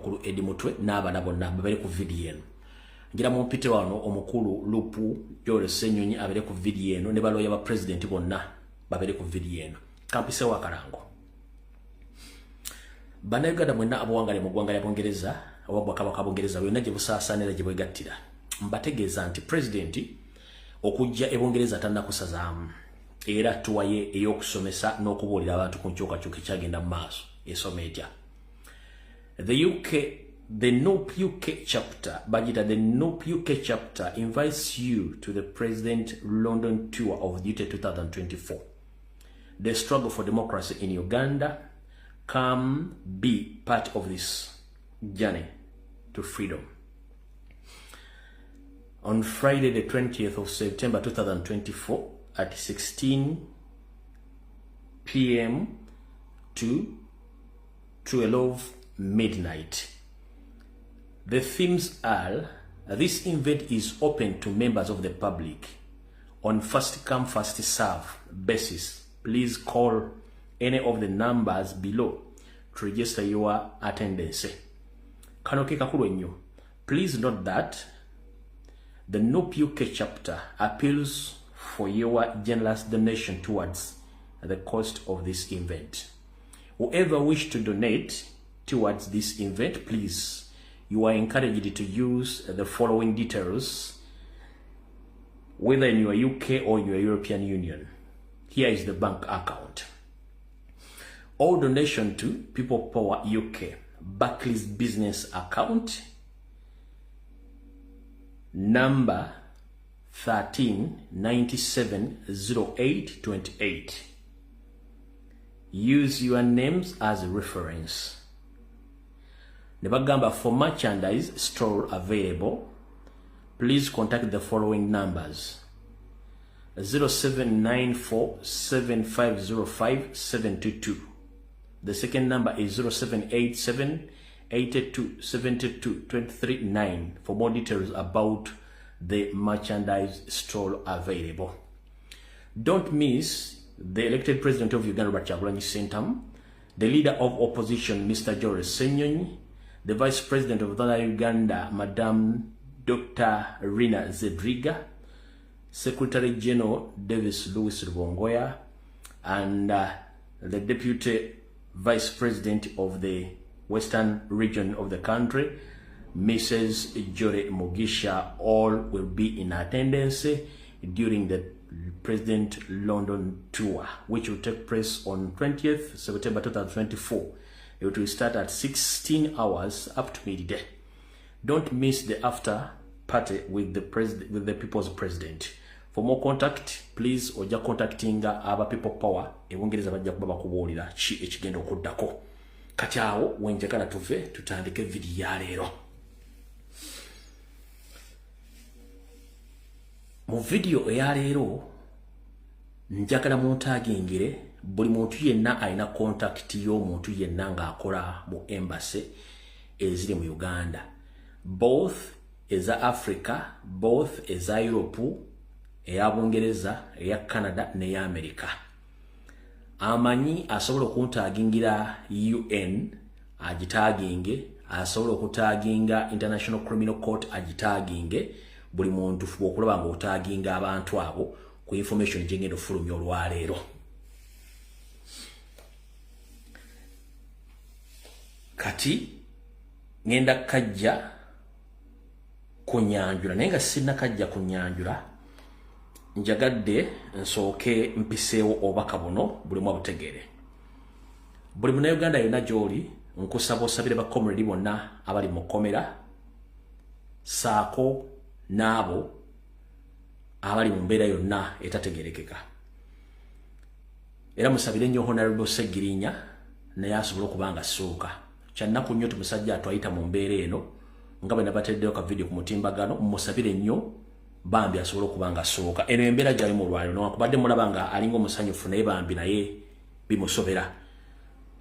kulu edimutwe n'abana bonna babere ku video eno ngira mu mpite wano omukulu Lupu Jole Ssenyonyi abere ku video eno ne baloya ba president bonna babere ku video eno kampise wa Karango banayuganda mwenna abuwangale mu ggwanga lya Bungereza obwa kabaka Bungereza byonna gye busaasaanira gye bwegattira mbategeeza nti president okujja ebungereza tannakusazaamu era tuwaye ey'okusomesa n'okubuulira abantu ku nkyukakyuka ekyagenda mu maaso esoma etya the NUP UK chapter invites you to the President London tour of duty 2024. The struggle for democracy in Uganda. Come be part of this journey to freedom. On Friday the 20th of September 2024 at 16 p.m. to 12 midnight. The themes are, this event is open to members of the public on first come first serve basis. Please call any of the numbers below to register your attendance. Kanoke kakulu nnyo. Please note that the NUP UK chapter appeals for your generous donation towards the cost of this event. Whoever wish to donate towards this event, please, you are encouraged to use the following details, whether in your UK or in your European Union. Here is the bank account. All donation to People Power UK, Barclays business account, number 13970828. Use your names as a reference. Nebagamba for merchandise store available, please contact the following numbers: 07947505-722. The second number is 0787827223 for more details about the merchandise store available. Don't miss the elected president of Uganda, Kyagulanyi Ssentamu, the leader of opposition, Mr. Jole Ssenyonyi, the vice president of Uganda, Madam Dr. Rina Zedriga, Secretary General Davis Louis Rubongoya, and the deputy vice president of the western region of the country, Mrs. Jore Mugisha. All will be in attendance during the President London tour, which will take place on 20th September 2024. It will start at 16 hours up to midday. Don't miss the after party with the people's president. For more contact, please oja contacting aba People Power ebungereza bajja kuba bakubuulira ki ekigenda okuddako. Kati awo wenjagala tuve tutandike video ya leero. Mu video eya leero njagala muntagingire buli muntu yenna alina contact y'omuntu yenna ng'akola mu embassy eziri mu Uganda, both eza Africa, both eza Europe, eya Bungereza, eya Canada n'eya America. Amanyi asobola okuntagingira UN agitaginge, asobola okutaginga International Criminal Court agitaginge. Buli muntu fuba okulaba nga otaginga abantu abo ku information gyengenda ofulumya olwaleero. Kati ngenda kajja kunyanjula, naye nga sina kajja kunyanjula, njagadde nsooke mpiseewo obubaka buno buli mwa butegeere. Buli Munnayuganda yonna gy'oli nkusaba osabire bakomredi bonna abali mu kkomera, saako n'abo abali mu mbeera yonna etategerekeka. Era musabire nnyo Honorable Segirinya naye asobola okuba nga assuuka. Kyannaku nnyo tumusajja atwayita mu mbeera eno nga bwe nabateddeyo ka video ku mutimbagano, musabire nnyo bambi asobola okuba nga assuuka. Eno embeera gyali mu lwaliro newankubadde mulaba nga alinga omusanyufu naye bambi naye bimusobera.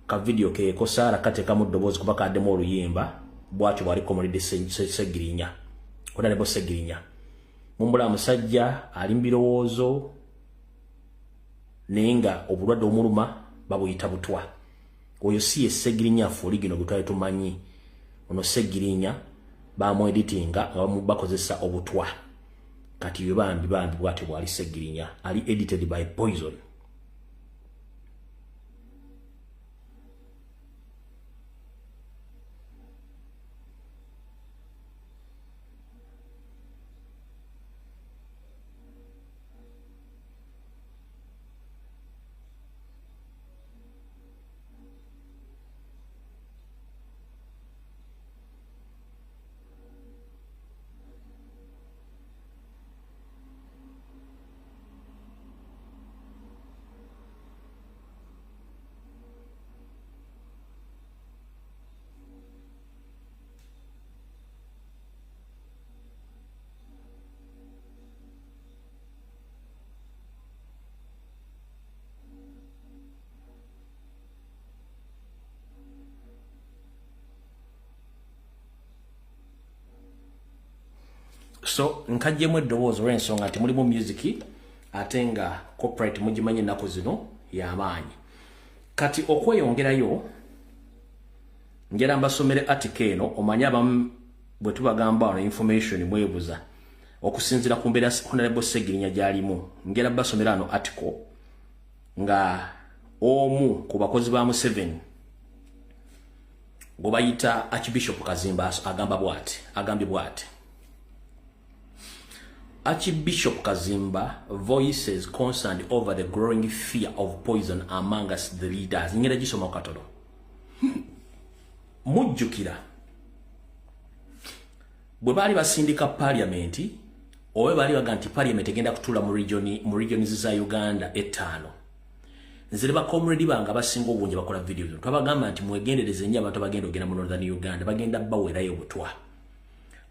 Ka video keeko Saara kateekamu ddoboozi kuba kaddemu oluyimba bw'atyo bw'ali Comrade Segirinya. Honorable Segirinya mumbula musajja ali mu birowoozo naye nga obulwadde omuluma babuyita butwa. Oyo si ye Segirinya afuuli gino bwe twali tumanyi ono Segirinya bamu editinga nga bakozesa obutwa kati yo bambi bwati bwali Segirinya ali edited by Poison. So nkajjemu eddoboozi olw'ensonga nti mulimu music ate nga copyright mugimanye ennaku zino y'amaanyi. Kati okweyongerayo ngera mbasomere article eno omanye abamu bwe tubagamba wano information mwebuza okusinzira ku mbeera Honorable Segirinya gy'alimu. Ngera basomera ano article nga omu ku bakozi ba Museveni gwe bayita Archbishop Kazimba agambye bw'ati. Archbishop Kazimba voices concerned over the growing fear of poison amongst the leaders. Ngera gisoma katono. Mujjukira bwe bali basindika parliament owe bali baga nti parliament egenda kutula mu regions za Uganda etano. Nzire ba comrade banga basinga obungi bakola video zo. Twabagamba nti mwegendereze nnyo abantu bagenda ogenda mu Northern Uganda bagenda bawerayo butwa.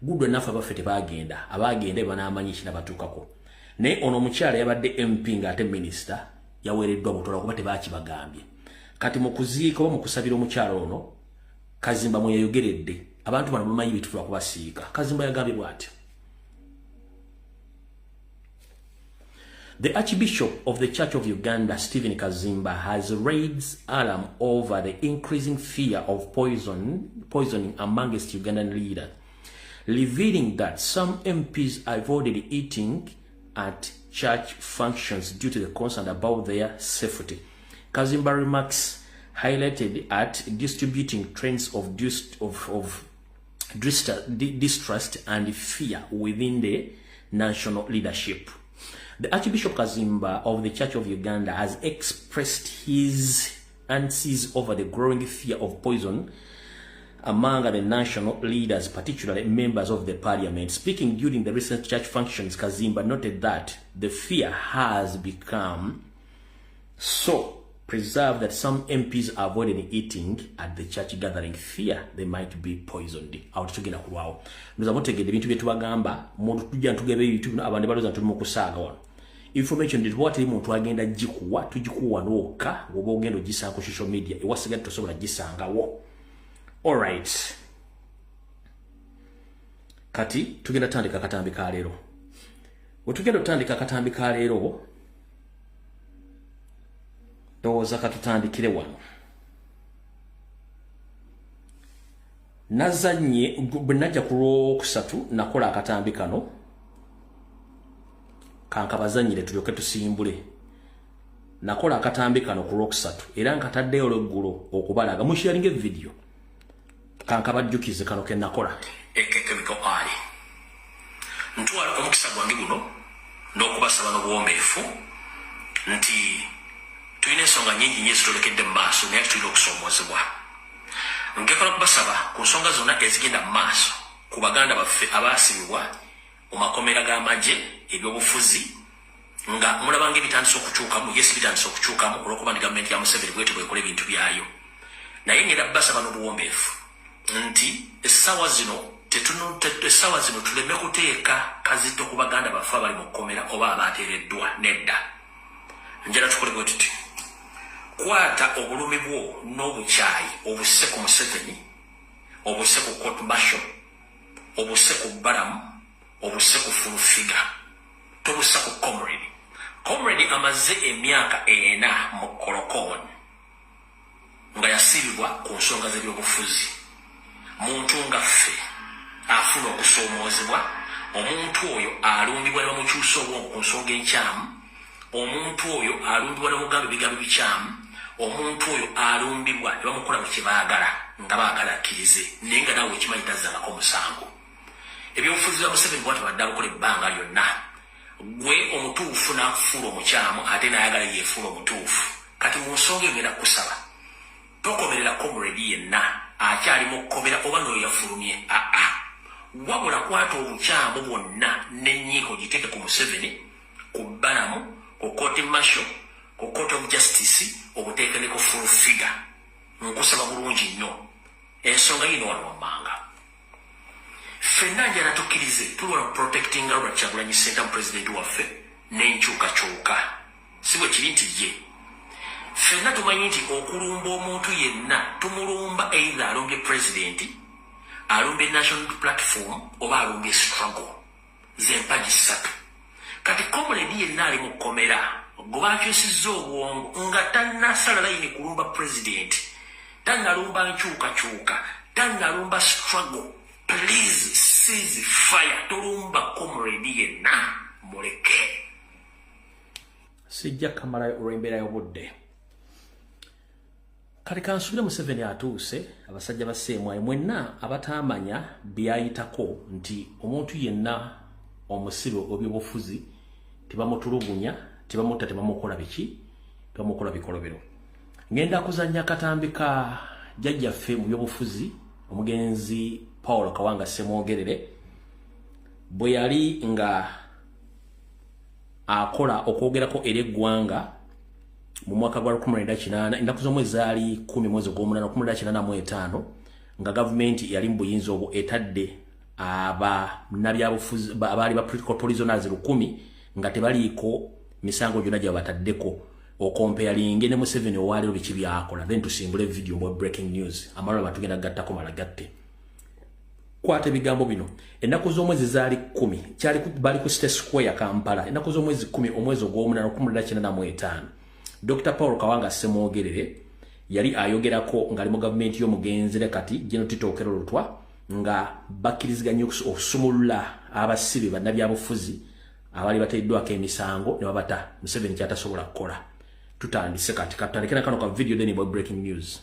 Gudu nafa bafete bagenda abagenda banamanyi kina batukako. Ne ono mukyala yabadde MP nga ate minister yawereddwa butola kuba tebakibagambye. Kati mu kuziika oba mu kusabira omukyala ono Kazimba mwe yayogeredde abantu bano bamanyi bitufula kubasiika. Kazimba yagambye bw'ati. The Archbishop of the Church of Uganda, Stephen Kazimba, has raised alarm over the increasing fear of poisoning amongst Ugandan leaders, revealing that some MPs avoided eating at church functions due to the concern about their safety. Kazimba remarks highlighted at distributing trends of distrust and fear within the national leadership. The Archbishop Kazimba of the Church of Uganda has expressed his anxieties over the growing fear of poison among the national leaders, particularly members of the parliament. Speaking during the recent church functions, Kazimba noted that the fear has become so preserved that some MPs avoided eating at the church gathering, fear they might be poisoned. Awutugenda kulwawo. Ndoza mutegedde ebintu bye tubagamba muntu tujja ntugebe ebintu abantu baloza ntuli mu kusaaga wano. Information did what muntu agenda jikuwa tujikuwa noka woba ogenda ogisanga ku social media ewasigadde tosobola gisangawo. Alright. Kati tugenda tandika katambi ka leero. Wetugenda tandika katambi ka leero ndowooza katutandikire wano. Nazanye bwe najja ku Lwokusatu nakola akatambi kano kankabazanyire tulyoke tusimbule. Nakola akatambi kano ku Lwokusatu era nkataddeyo olweggulo okubalaga musharinge video kankabajjukize kano ke nakola chemical ali ntwala omukisa gwange guno n'okubasaba n'obuwombeefu nti tuyina ensonga nyingi nnyo ezitolekedde mu maaso naye tulina okusoomozebwa. Ngekola kubasaba ku nsonga zonna ezigenda mu maaso ku baganda baffe abaasibibwa mu makomera g'amagye ebyobufuzi nga mulabanga ebitandisa okukyukamu yesi bitandisa okukyukamu olw'okuba ndi gavumenti ya Museveni bwete bwekola ebintu byayo. Naye ngenda basaba n'obuwombeefu nti essaawa zino tuleme kuteeka kazito ku baganda baffe abali mu kkomera oba abaateereddwa nedda. Njala tukole bwe tuti kwata obulumi bwo n'obukyayi obuse ku Museveni, obuse ku court martial, obuse ku Balamu, obuse ku Fulufiga, tobuse ku Comrade. Comrade amaze emyaka 4 mu Kolokoni nga yasibibwa ku nsonga z'ebyobufuzi muntu nga ffe afuna okusoomoozebwa, omuntu oyo alumbibwa ne bamukyusa obwongo ku nsonga enkyamu, omuntu oyo alumbibwa ne bamugamba ebigambo bikyamu, omuntu oyo alumbibwa ne bamukola buli kye baagala nga baagala akkirize naye nga naawe ekimanyi tazzangako omusango. Ebyobufuzi bya Museveni bw'atyo badde abukola ebbanga lyonna. Gwe omutuufu n'akufuula omukyamu ate n'ayagala yeefuula omutuufu. Kati mu nsonga eyo ngenda kusaba tokomerera comrade yenna akyalimu okukomera oba n'oyo yafulumye. Wabula kwata obukyamu bwonna n'ennyiiko giteeke ku Museveni, ku Balamu, ku Court Martial, ku Court of Justice, obuteeke ne ku full figure. Nkusaba bulungi nnyo ensonga yino wano wammanga. Ffenna njala tukkirize tuli wano protecting Robert Kyagulanyi Ssentamu president waffe n'enkyukakyuka. Si bwe kiri nti ye. Ffenna tumanyi nti okulumba omuntu yenna tumulumba either alumbye president, alumbye national platform oba alumbye struggle. Ze mpagi ssatu. Kati comrade yenna ali mu kkomera gwe baakyusizza obwongo nga tannasala layini kulumba president, tannalumba nkyukakyuka, tannalumba struggle. Please cease fire. Tolumba comrade yenna muleke. Sijja kamala olw'embeera y'obudde. Kati kansubire Museveni atuuse, abasajja ba Ssemwayi mwenna abataamanya byayitako nti omuntu yenna omusibe obyobufuzi tebamutulugunya, tebamutta, tebamukola biki, tebamukola bikolobero. Ngenda kuzannya akatambi ka jjajjaffe mu byobufuzi omugenzi Paul Kawanga Ssemwogerere bwe yali nga akola okwogerako eri eggwanga mu mwaka gwa 2008 ennaku z'omwezi zaali 10 mwezi gw'omunana 2085 nga gavumenti yali mu buyinza obwo etadde abannabyabufuzi abaali ba political prisoners 1000 nga tebaliiko misango gyonna gye bataddeko okompeyalinge ne Museveni owaaliro biki byakola. Then tusimbule video mu breaking news amalala batugenda gattako malagatte. Kwata ebigambo bino ennaku z'omwezi zaali 10 kyali bali ku State Square ya Kampala ennaku z'omwezi 10 omwezi ogw'omunana 2085 Dr. Paul Kawanga Ssemwogerere yali ayogerako ng'ali mu gavumenti y'omugenzere kati General Tito Okello Lutwa nga bakkiriziganya okusumulula abasibe bannabyabufuzi abali bateeddwako emisango ne babata Museveni kyatasobola kukola. Tutandise kati katandikira kano ka video then about breaking news.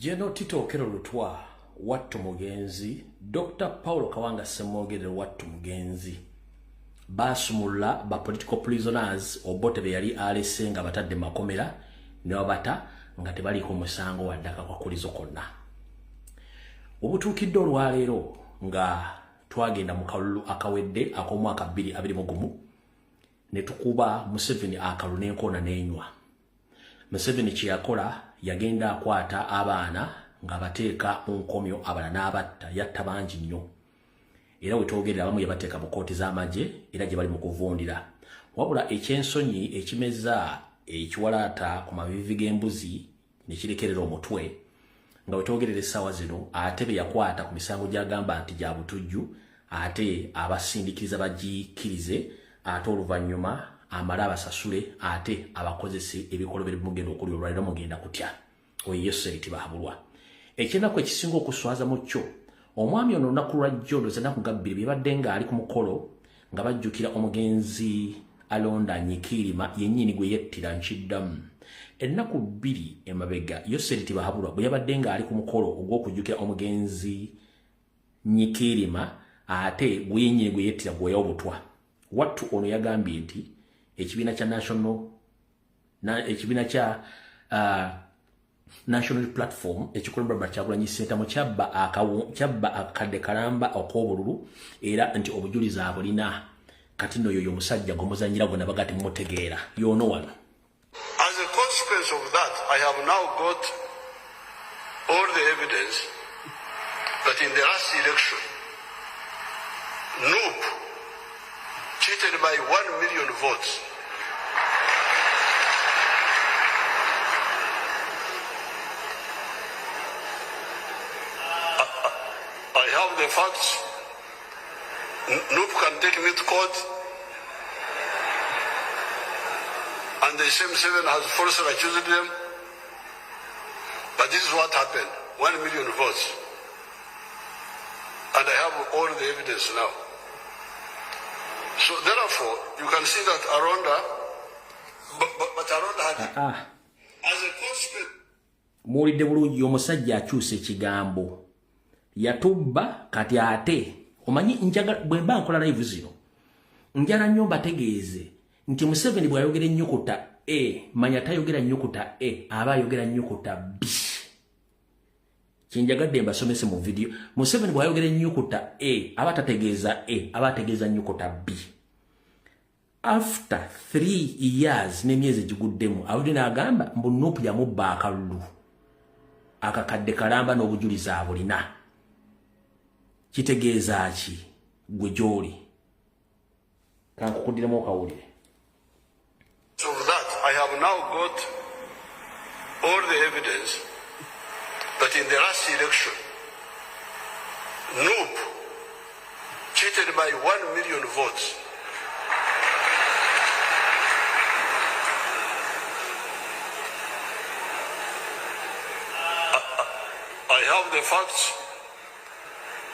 General Tito Okello Lutwa wattu mugenzi, Dr. Paul Kawanga Ssemwogerere wattu mugenzi. Basumula ba political prisoners obote be yali alese nga batadde makomera ne babata nga tebaliko musango waddaka kwa kulizo konna. Obutuukidde olwaleero nga twagenda mu kalulu akawedde ak'omwaka 2021 ne tukuba Museveni akalu n'enkoona n'enywa. Museveni kye yakola yagenda akwata abaana nga bateeka mu nkomyo abalala n'abatta, yatta bangi nnyo. Era we twogerera abamu yabateeka mu kooti z'amagye era gye bali mu kuvundira. Wabula ekyensonyi ekimeza ekiwalaata ku mavivi g'embuzi ne kirekerera omutwe nga we twogerera essaawa zino ate be yakwata ku misango gy'agamba nti gya butujju ate abasindiikiriza bagikkirize ate oluvannyuma amala abasasule ate abakozese ebikolobero bimugenda okuli olwaliro mugenda kutya. Oyo Yesu Sseritibwahabulwa. Ekyendako ekisinga okuswaza mu kyo omwami ono olunaku lwa jjo ennaku nga 2 byebadde ng'ali ku mukolo nga bajjukira omugenzi alonda Nyikirima yennyini gwe yettira Nkiddamu. Ennaku 2 emabega Yesu Sseritibwahabulwa bwe yabadde ng'ali ku mukolo ogw'okujjukira omugenzi Nyikirima ate gwe yennyini gwe yettira gwe obutwa. Wattu ono yagambye nti ekibiina kya National Platform ekikolebwa Robert Kyagulanyi Ssentamu kyabba akadde kalamba ak'obululu era nti obujulizi abulina. Kati nno yoyo omusajja gw'omuzannyira gonna bagati mumutegeera y'ono wano. As a consequence of that, I have now got all the evidence that in the last election, Noop cheated by 1 million votes. I have the facts. Noop can take me to court. And the same 7 has falsely accused them. But this is what happened. 1 million votes. And I have all the evidence now. So therefore, you can see that Aronda, but Aronda had as a consequence. Muwulidde bulungi omusajja akyusa ekigambo. Yatubba kati ate. Omanyi njagala bwe mba nkola live zino. Njala nnyo mbategeeze nti Museveni bw'ayogera ennyukuta E, manya tayogera ennyukuta E, aba ayogera ennyukuta B. Kinjagadde mbasomese mu video. Museveni bw'ayogera ennyukuta E, aba tategeeza E, aba ategeeza ennyukuta B. After 3 years n'emyezi giguddemu, awulire n'agamba mbu Nuupu yamubba akalulu. Akakadde kalamba n'obujulizi abulina. Kitegeeza ki gwe gy'oli? Kankukuddiramu okawulire. So that I have now got all the evidence that in the last election, Noop cheated by 1 million votes. I have the facts.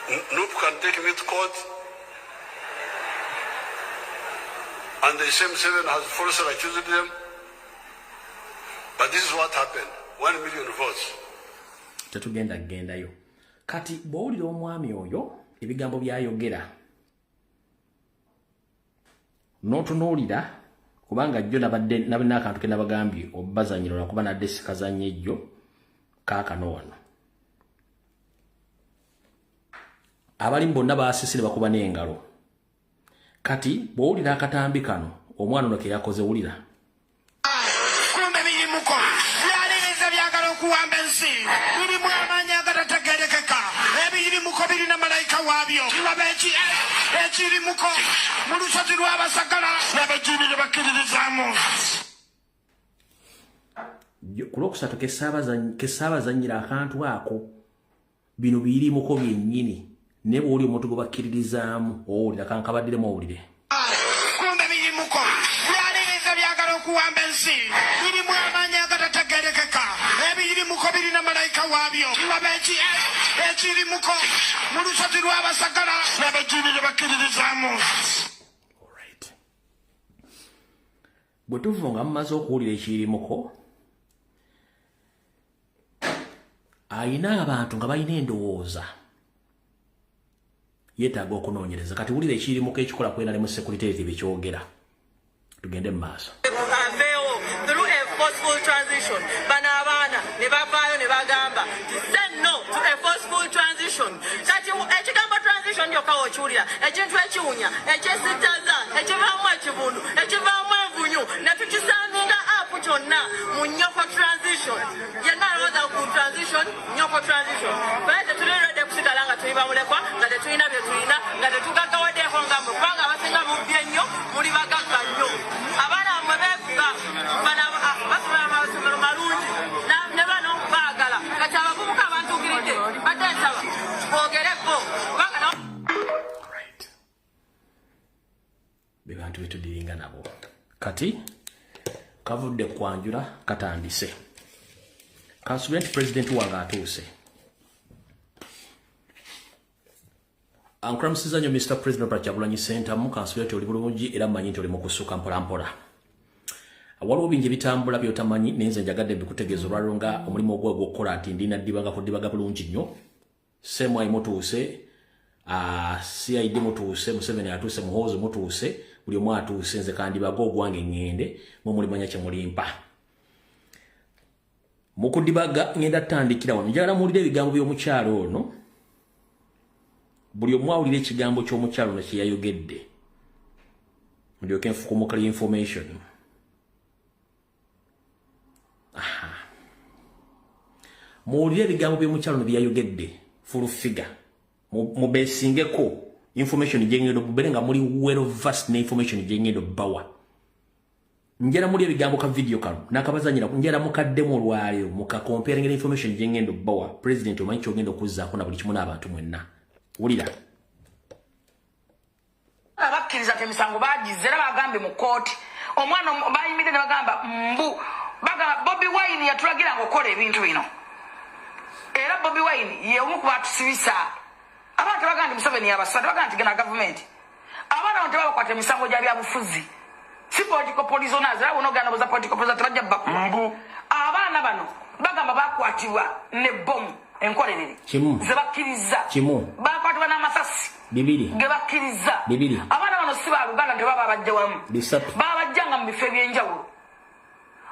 Noop can take me to court. And the same 7 has falsely accused them. But this is what happened. 1 million votes. Tetugenda kugendayo. Kati bw'owulira omwami oyo ebigambo by'ayogera n'otunuulira kubanga jjo nabadde n'akantu ke nabagambye obbazanyiro lwakuba nadde sikazanye jjo kaakano wano. Abalimu bonna baasisire bakuba n'engalo. Kati bw'owulira akatambi kano omwana ono ke yakoze wulira. Kumbe birimuko byaliriza byagala okuwamba ensi birimu amaanyi agatategerekeka ebirimuko birina malayika waabyo labeeki ekirimuko mu lusozi lw'abasagala labejjibire bakkiririzaamu. Ku lwokusatu ke ssaabazannyira akantu ako bino birimuko byennyini ne bw'oli omuntu gwe bakkiririzaamu owulira kankabaddemu owulire. Kumbe birimuko byaliriza byagala okuwamba ensi birimu amaanyi agatategerekeka ebirimuko birina malayika waabyo labeeki ekirimuko mu lusozi lw'abasagala labejjibire bakkiririzaamu. Bwe tuva nga mumaze okuwulira ekirimuko ayina abantu nga balina endowooza yeetaaga okunoonyereza. Kati wulira ekirimuko ekikola kwera ne mu security bekyogera. Tugende mu maaso. Through a forceful transition, bano abaana ne bavaayo ne bagamba say no to a forceful transition. Kati ekigambo transition yokka okiwulira ekintu ekiwunya ekyesittaza ekivaamu ekibundu ekivaamu envunyu ne tukisanginga apu kyonna mu Nyoko transition yenna alowooza ku transition Nyoko transition baye tetuli ready kusigala nga tuli bamulekwa nga tetulina bye tulina nga tetugaggawaddeko nga mu kubanga abasinga mubbye nnyo muli bagagga nnyo abaana mmwe beefuga basomera amasomero malungi ne bano baagala kati abavubuka abantuukiridde badde nsaba boogereko kubanga bebantu betudiringa nabo kati kavudde kwanjula katandise kansubira nti president wange atuuse ankuramusiza nnyo Mr. President Kyagulanyi Ssentamu kansubira nti oli bulungi era mmanyi nti oli mu kusuka mpola mpola waliwo bingi bitambula byotamanyi nenze njagadde bikutegeeza olwaliro nga omulimu ogwo ogw'okukola nti ndina ddibaga kudibaga bulungi nnyo Semwai mutuuse CID mutuuse Museveni atuuse Muhoozi mutuuse buli omu atuuse nze kandibaga ogwange ngende mwe mulimanya kye mulimpa mukudibaga ngenda tandikira wano njagala muwulire ebigambo by'omukyalo ono buli omu awulire ekigambo ky'omukyalo ono kye yayogedde ndyoke nfukumukala information muwulire ebigambo by'omukyalo ono bye yayogedde full figure mubesingeko information jengendo bubere nga muri well vast na information jengendo bawa njera muri ebigambo ka video kalo nakabazanyira njera mukaddemo olwaliro muka compare ngene information jengendo bawa president omanyi kyogendo kuzza ko na buli kimu n'abantu mwenna wulira abakkiriza temisango bagizera bagambe mu court omwana bayimide ne bagamba mbu baga Bobi Wine yatulagira ngokola ebintu bino era Bobi Wine ye omu kubatusibisa abantu bagandi Museveni yabasatu bagandi gana government abana bantu babakwata emisango gya byabufuzi si political prisoners abo no gana boza political prisoners trajja bakumbu abana bano bagamba bakwatibwa ne bomb enkolerere zebakiriza bakwatibwa n'amasasi bibiri gebakiriza bibiri abana bano si baluganda nti baba bajja wamu babajjanga mu bifo ebyenjawulo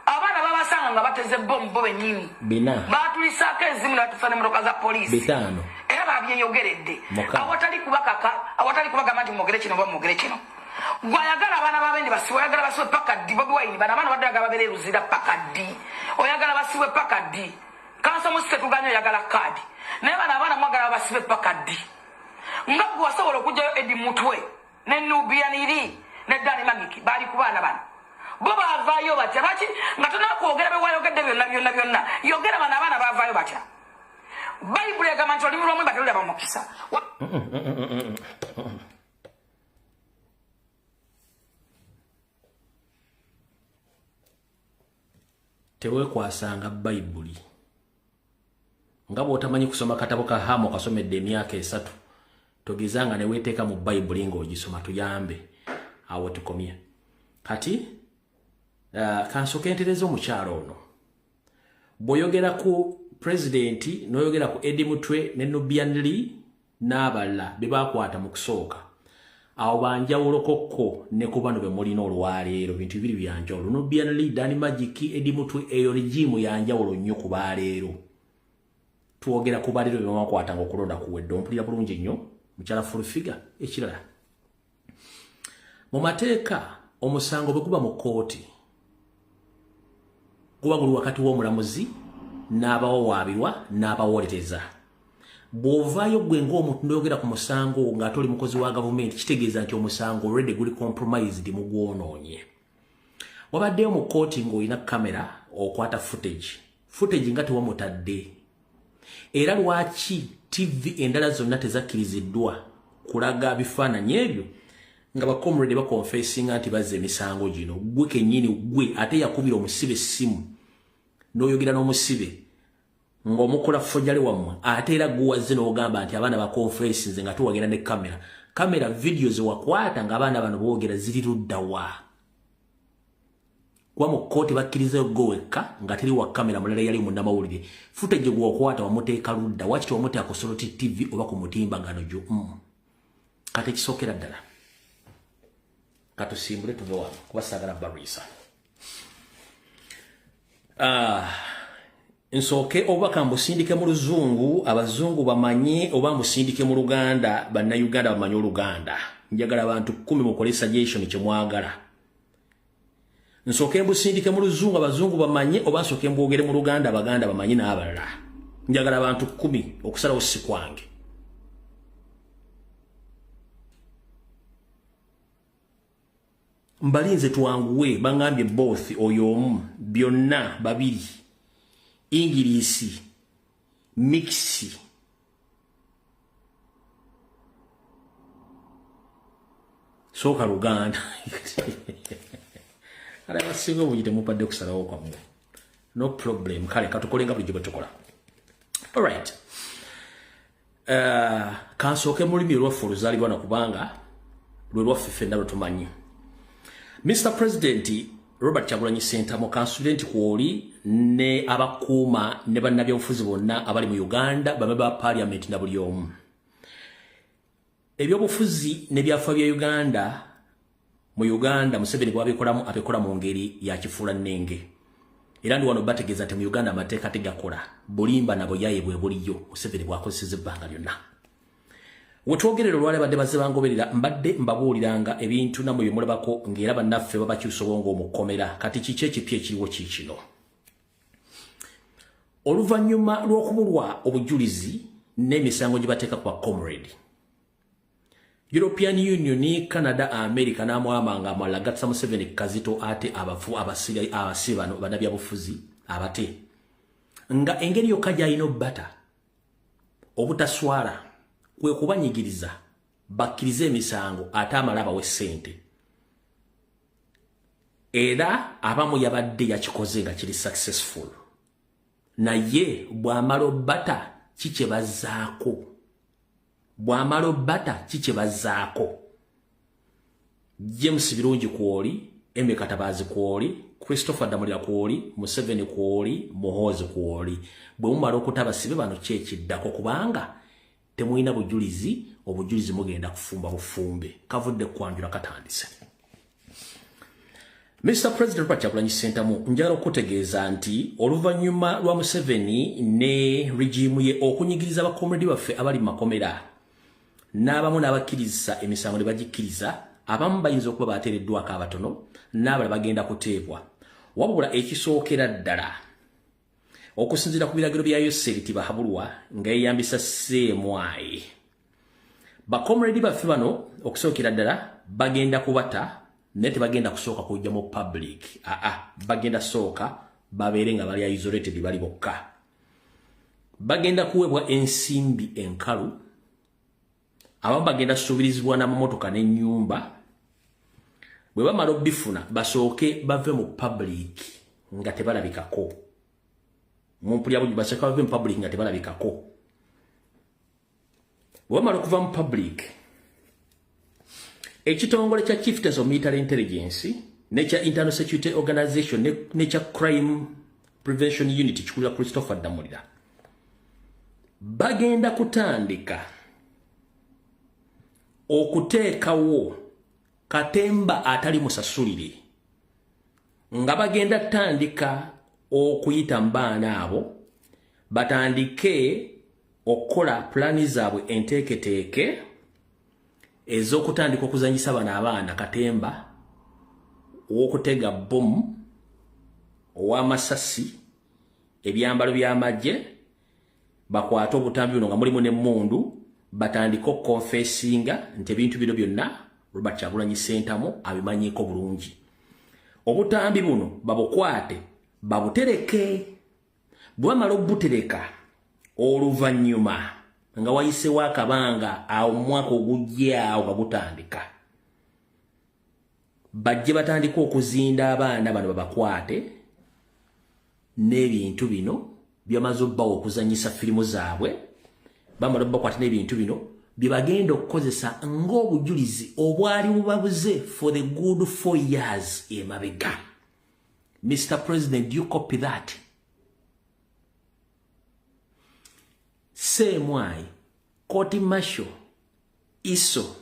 abana babasanga nga bateze bombo benyini bina batulisako ezimu natusane muroka za polisi bitano era babyeyogeredde awatali kubagamba nti mwogere kino oba mwogere kino gwayagala abaana babendi basiwe oyagala basiwe paka ddi Bobi Wine bana abaana baddaga babeere luzira paka ddi oyagala basiwe paka ddi kanso musite tuganya oyagala kaadi naye bana abaana mwagala basiwe paka ddi nga gwe wasobola okugjayo Edi Mutwe ne Nubianiri ne Dani Magiki baali ku baana bano bo baavaayo batya lwaki nga tonakwogera bewayogedde byonna yogera bano abaana baavaayo batya bayibuli egamba nti olimi lwomwe batalulya bamukisa tewekwasanga bayibuli nga bw'otamanyi kusoma katabo ka Hamu kasomedde emyaka 3 togezanga ne weteeka mu bayibuli ng'ogisoma tuyambe awo tukomye kati kansoke entereza omukyalo ono bw'oyogera ku presidenti n'oyogera ku Edi Mutwe ne Nubianiri n'abalala be bakwata mu kusooka awo banjawulokokko ne ku bano be mulina olwaleero bintu bibiri byanjawulo Nubianiri Dani Magiki Edi Mutwe eyo regimu yanjawulo nnyo ku baleero twogera ku baleero be bakwata ng'okulonda kuwedde ompulira bulungi nnyo mukyala full figure ekirala mu mateeka omusango bwe guba mu kooti guba guli wakati w'omulamuzi n'abawawaabirwa n'abawolereza bw'ovaayo gwe ng'omuntu n'oyogera ku musango ng'ate oli mukozi wa gavumenti kitegeeza nti omusango already guli compromised mu gwonoonye wabaddeyo mu kooti ng'olina kamera okwata footage nga tewamutadde era lwaki TV endala zonna tezakkiriziddwa kulaga bifaananyi ebyo nga bakomrede bakonfessinga nti bazze emisango gino gwe kennyini gwe ate yakubira omusibe essimu n'oyogera n'omusibe ng'omukola fojjale wammwe ate era guwazze n'ogamba nti abaana bakonfessinze nga tuwagenda ne kamera video zewakwata ng'abaana bano boogera ziri luddawa kuba mu kkooti bakkirizayo gwe wekka nga teri wa kamera mulala yali munnamawulire footage gwewakwata wamuteeka ludda wakiti wamuteeka ku Soroti TV oba ku mutimbagano gyo kati ekisookera ddala katusimbule tuve wano kuba saagala barisa nsooke obubaka mbusindike mu luzungu abazungu bamanye oba mbusindike mu luganda bannayuganda bamanye oluganda njagala abantu 10 mukole suggestion kye mwagala nsooke mbusindike mu luzungu abazungu bamanye oba nsooke mbwogere mu luganda abaganda bamanye n'abalala njagala abantu 10 okusalawo si kwange mbalinze tuwanguwe bangambye both oyo omu byonna babiri Ingilisi mixi soka luganda ala basinga buyite mupadde kusalawo kwamu no problem kale katukolenga bulijjo batukola all right kansoke mulimi lwaffe oluzaalibwa na kubanga lwe lwaffe ffenna lwe tumanyi Mr. President Robert Kyagulanyi Ssentamu kansulenti kwoli ne abakuuma ne bannabyobufuzi bonna abali mu Uganda bame ba parliament na buli omu ebyobufuzi ne byafa bya Uganda mu Uganda Museveni bwabikolamu abekola mu ngeri ya kifuula nnenge era ndi wano bategeeza nti mu Uganda amateeka tegakola bulimba nabo yaye bwe buliyo Museveni bwakozeseza ebbanga lyonna wetwogerero lwale badde bazze bangoberera mbadde mbabuuliranga ebintu namwe bimulabako ng'era bannaffe babakyusa obwongo omukomera kati kiki ekipya ekiriwo kiikino oluvannyuma lw'okubulwa obujulizi n'emisango gye bateeka kwa comrade European Union, Canada, America n'amwamanga amalala gatsa Museveni kazito ate abafu abasibe bano bannabyabufuzi abate nga engeri yokka gy'alina obbata obutaswala kwe kubanyigiriza bakkirize emisango ate amalaba w'essente era abamu yabadde yakikoze nga kiri successful naye bw'amala obbata kikye bazzaako bw'amala obbata kikye bazzaako James Birungi kwoli Eme Katabazi kwoli Christopher Damulira kwoli Museveni kwoli Muhoozi kwoli bwe mumala okutaba sibe bano kyekiddako kubanga temuyina bujulizi obujulizi mugenda kufumba bufumbe kavudde kwanjula katandise Mr. President Robert Kyagulanyi Ssentamu njagala okutegeeza nti oluvannyuma lwa Museveni ne regimu ye okunyigiriza abakomredi baffe abali mu makomera n'abamu n'abakkiriza emisango ne bagikkiriza abamu bayinza okuba bateereddwako abatono n'abalala bagenda kuteebwa wabula ekisookera ddala okusinziira ku biragiro bya Yoseri Tibahabulwa nga yeyambisa CMY bakomredi baffe bano okusookera ddala bagenda kubata naye tebagenda kusooka kujja mu public bagenda sooka babeere nga bali isolated bali bokka bagenda kuweebwa ensimbi enkalu abamu bagenda suubirizibwa n'amamotoka n'ennyumba bwe bamala obbifuna basooke bave mu public nga tebalabikako mumpulya buli basooke bave mu public nga tebalabikako bwe bamala okuva mu public ekitongole kya Chieftains of Military Intelligence nekya Internal Security Organization nekya Crime Prevention Unit kikulira Christopher Damulira bagenda kutandika okuteekawo katemba atali musasulire nga bagenda tandika okuyita mbaana abo batandike okukola plani zaabwe enteeketeeke ez'okutandika okuzanyisa bano abaana katemba ow'okutega bomu ow'amasasi ebyambalo by'amagye bakwate obutambi buno nga mulimu n'emmundu batandika okukonfesinga nti ebintu bino byonna Robert Kyagulanyi Ssentamu abimanyiiko bulungi obutambi buno babukwate babutereke bwe bamala obutereka oluvannyuma nga wayisewo akabanga awo mwaka ogujjaawo nga gutandika bajje batandika okuzinda abaana bano babakwate n'ebintu bino byamaze obbawo okuzanyisa firimu zaabwe bamala bakwate n'ebintu bino bye bagenda okukozesa ng'obujulizi obwali bubabuze for the good 4 years emabega. Mr. President, do you copy that? CMY, Court Martial, ISO,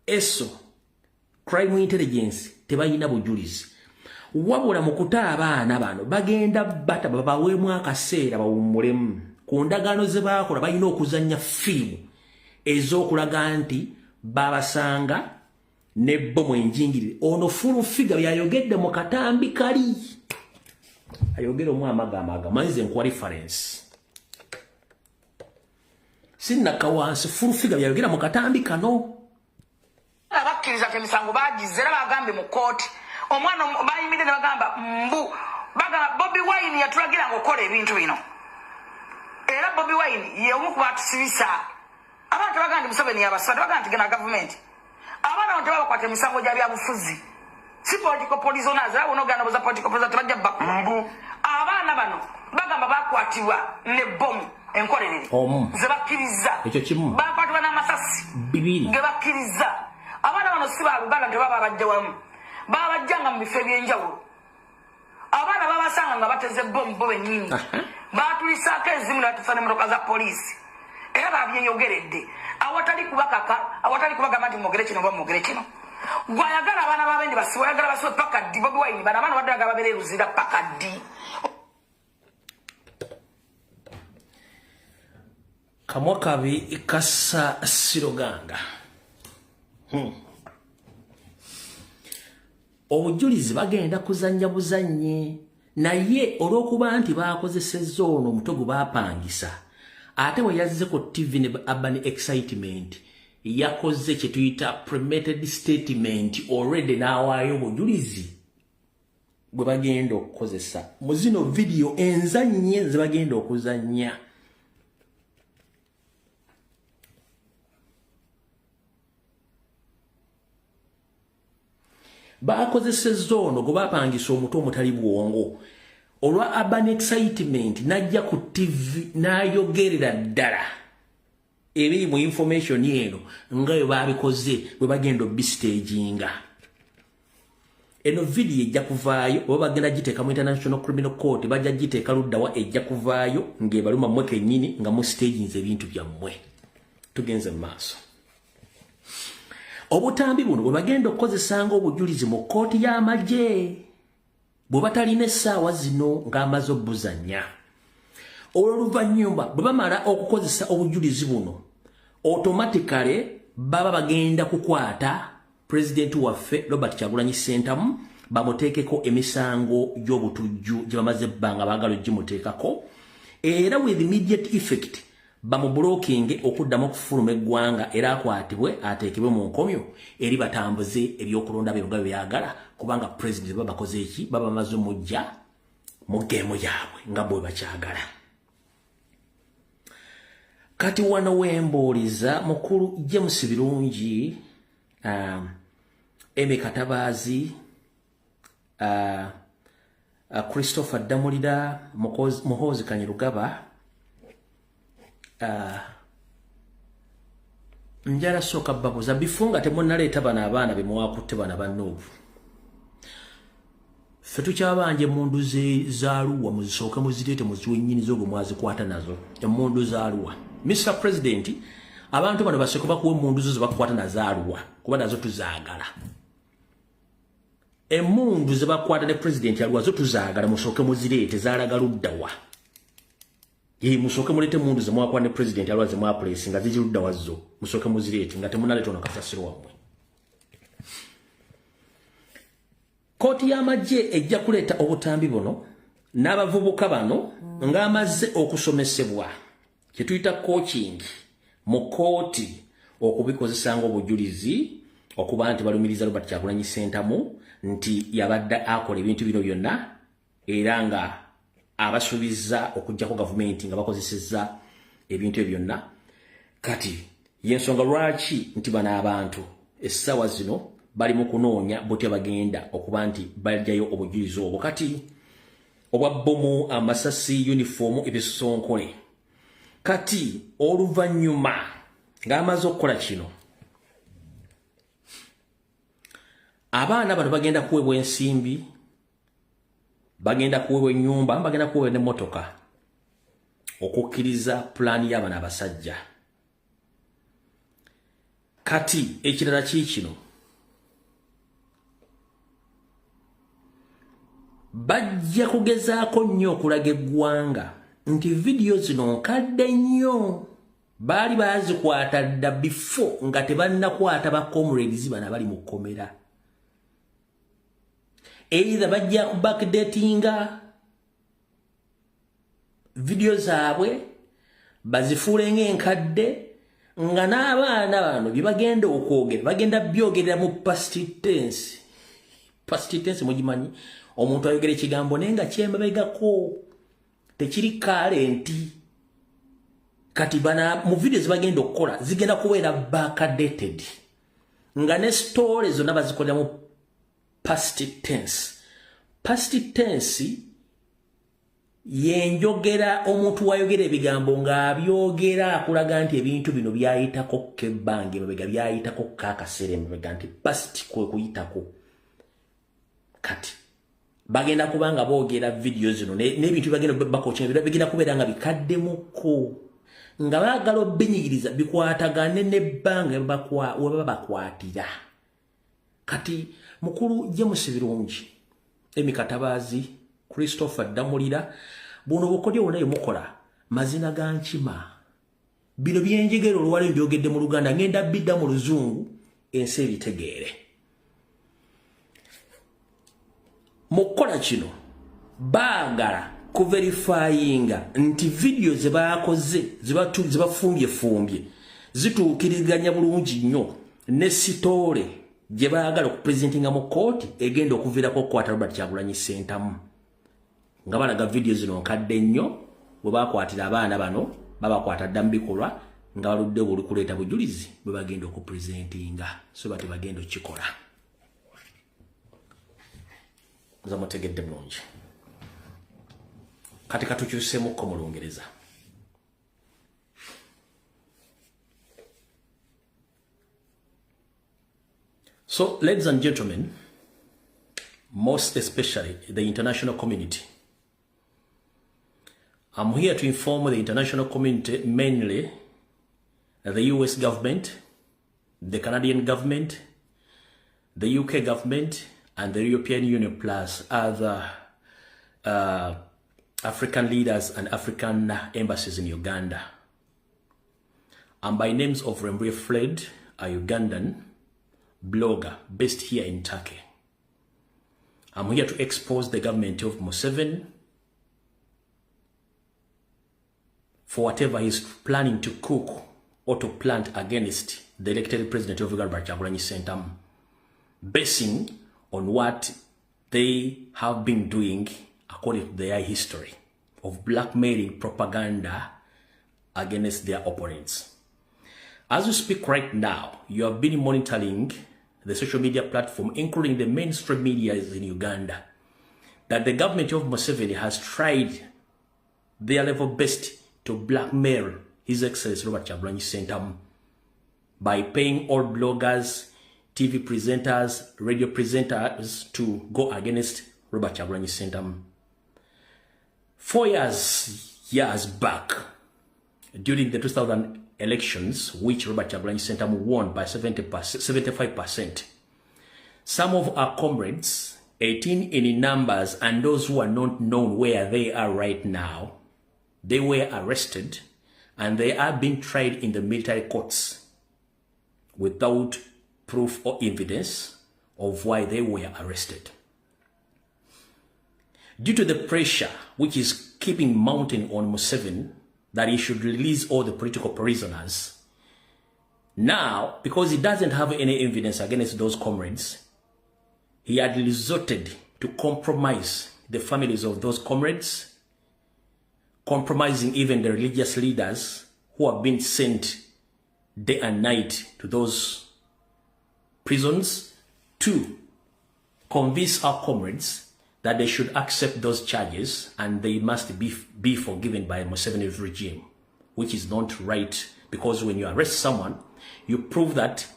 ESO, Crime Intelligence, tebayina bujulizi. wabula mu kuta abaana bano bagenda bata babaweemu akaseera bawummulemu ku ndagaano ze baakola balina okuzannya firimu ez'okulaga nti babasanga ne bbomu enjingirire. Ono fulu figa yayogedde mu katambi kali ayogera omu amagamaga manyize nkuwa reference sinaka wansi fulu figa yayogera mu katambi kano abakkiriza emisango bagize era bagambe mu kooti omwana bayimidde ne bagamba mbu bagamba Bobi Wine yatulagira ng'okola ebintu bino era Bobi Wine ye omu ku batusibisa abantu bagamba nti Museveni yabasatu bagamba nti gena gavumenti abaana bano tebabakwata emisango gya byabufuzi si political prisoners abo n'ogenda boza political prisoners tebajja mbu abaana bano bagamba bakwatibwa ne bomu enkolerere ze bakkiriza ekyo kimu bakwatibwa n'amasasi bibiri ge bakkiriza abaana bano si baluganda tebaba bajja wamu babajjanga mu bifo ebyenjawulo abaana babasanga nga bateze bomu bo bennyini batulisaako ezimu nebatusa n'emmotoka za poliisi era babyeyogeredde awatali kubagamba nti mwogere kino oba mwogere kino gwayagala abaana babendi basiwe oyagala basiwe paka ddi Bobi Wine bano abaana badde bagala babeere luzira paka ddi kamwa kabi kassa siroganga obujulizi bagenda kuzannya buzannye naye olw'okuba nti bakozesezza ono omutwe gwe baapangisa ate we yazze ku TV ne Urban Excitement yakoze kye tuyita premeditated statement already n'awaayo obujulizi bwe bagenda okukozesa mu zino video enzannye ze bagenda okuzannya. Bakozesezza ono gwe baapangisa omutwe omutali bwongo olwa Urban Excitement najja ku TV n'ayogerera ddala ebiri mu information eno nga bwe babikoze bwe bagenda obistaging. Eno video ejja kuvaayo oba bagenda giteeka mu International Criminal Court bajja giteeka luddawa ejja kuvaayo ng'ebaluma mmwe kennyini nga mu staginze ebintu byammwe. Tugenze mu maaso. Obutambi buno bwe bagenda okukozesanga obujulizi mu kkooti y'amagye bwe batalina essaawa zino ng'amaze obbuzannya. Olw'oluvannyuma bwe bamala okukozesa obujulizi buno automatically baba bagenda kukwata President waffe Robert Kyagulanyi Ssentamu bamuteekeko emisango gy'obutujju gye bamaze ebbanga baagala ogimuteekako era with immediate effect bamubulokinge okuddamu okufuluma eggwanga era akwatibwe ateekebwe mu nkomyo eri batambuze ebyokulonda bye nga byagala kubanga president baba bakoze eki baba bamaze omujja mu geemu yaabwe nga bwe bakyagala. Kati wano wembooliza mukulu James Birungi Eme Katabaazi Christopher Damulira Muhoozi Kanyirugaba njala soka babuza bifunga temunaleeta bana abaana bemuwakutte bana bannuubu ffe tukyabanje emmundu zaaluwa muzisooke muzireete muziwe nnyini zo gwe mwazikwata nazo emmundu zaaluwa. Mr. President abantu bano baseko bakuwa emmundu zo zebakwata nazaaluwa kuba nazo tuzaagala emmundu zebakwata ne president yaluwa zo tuzaagala musooke muzireete zaalaga luddawa ye musooke mulete mundu ze mwakwa ne president alwaze mwa place nga zijirudda wazzo musooke muzirete nga temunaleta ono kasasiro wamwe. Koti y'amagye ejja kuleta obutambi buno n'abavubuka bano ng'amaze okusomesebwa kye tuyita coaching mu kooti okubikozesanga obujulizi okuba nti balumiriza Robert Kyagulanyi Ssentamu nti yabadde akola ebintu bino byonna era nga abasubiza okujjako gavumenti nga bakozesezza ebintu byonna. Kati yensonga lwaki nti bana abantu essaawa zino bali mu kunoonya botya bagenda okuba nti bajjayo obujulizi obwo. Kati obwa bbomu amasasi uniform ebisosonkole kati oluvannyuma ng'amaze okukola kino abaana bano bagenda kuweebwa ensimbi bagenda kuweebwa ennyumba bagenda kuweebwa n'emmotoka okukkiriza pulaani y'abana abasajja. Kati ekirala kiikino bajja kugezaako nnyo okulaga eggwanga nti vidiyo zino nkadde nnyo baali baazikwata dda before nga tebannakwata ba comrades bano abali mu kkomera. Either bajja ku backdatinga vidiyo zaabwe bazifuule ng'enkadde nga n'abaana bano bye bagenda okwogera bagenda byogerera mu past tense. Past tense mugimanyi, omuntu ayogera ekigambo naye nga kyemabegako tekiri kalenti. Kati bana mu video zibagenda okukola zigenda kubeera backdated nga ne stories zonna bazikolera mu past tense. Past tense yenjogera omuntu wayogera ebigambo nga abyogera akulaga nti ebintu bino byayitako kebbange emabega byayitako kakasere emabega nti past kwe kuyitako. Kati bagenda kubanga boogera video zino n'ebintu bagenda bakokyera bigenda kubeera nga bikaddemuko nga baagala obbinyigiriza bikwatagane n'ebbanga we baba bakwatira. Kati mukulu James Birungi, Emi Katabaazi, Christopher Damulira, buno bukodyo wona yemukola mazina ga nkima. Bino byenjegero olwali byogedde mu Luganda ngenda bidda mu Luzungu ensi ebitegeere. Mukola kino baagala kuverifyinga nti video ze baakoze zibafumbye zituukiriziganya bulungi nnyo ne sitole gye baagala okupresentinga mu kooti egenda okuviirako okukwata Robert Kyagulanyi Ssentamu. Nga balaga video zino nkadde nnyo bwe baakwatira abaana bano babakwata dda mu bikolwa nga baludde buli kuleeta bujulizi bwe bagenda okupresentinga so bati bagenda okikola. Nza mutegedde bulungi. Kati katukyuseemukko mu Lungereza. So, ladies and gentlemen, most especially the international community, I'm here to inform the international community, mainly the US government, the Canadian government, the UK government, and the European Union plus other African leaders and African embassies in Uganda. I'm by names of Rembwe Fred, a Ugandan blogger based here in Turkey. I'm here to expose the government of Museveni for whatever he's planning to cook or to plant against the elected president of Uganda, Kyagulanyi Ssentamu, basing on what they have been doing according to their history of blackmailing propaganda against their opponents. As we speak right now, you have been monitoring the social media platform, including the mainstream media in Uganda, that the government of Museveni has tried their level best to blackmail His Excellency Robert Kyagulanyi Ssentamu by paying all bloggers, TV presenters, radio presenters to go against Robert Kyagulanyi Ssentamu. 4 years back, during the 2000 elections, which Robert Kyagulanyi Ssentamu won by 75%, some of our comrades, 18 in numbers, and those who are not known where they are right now, they were arrested and they are being tried in the military courts without proof or evidence of why they were arrested. Due to the pressure which is keeping mounting on Museveni that he should release all the political prisoners, now, because he doesn't have any evidence against those comrades, he had resorted to compromise the families of those comrades, compromising even the religious leaders who have been sent day and night to those prisons to convince our comrades that they should accept those charges and they must be forgiven by Museveni's regime, which is not right, because when you arrest someone, you prove that,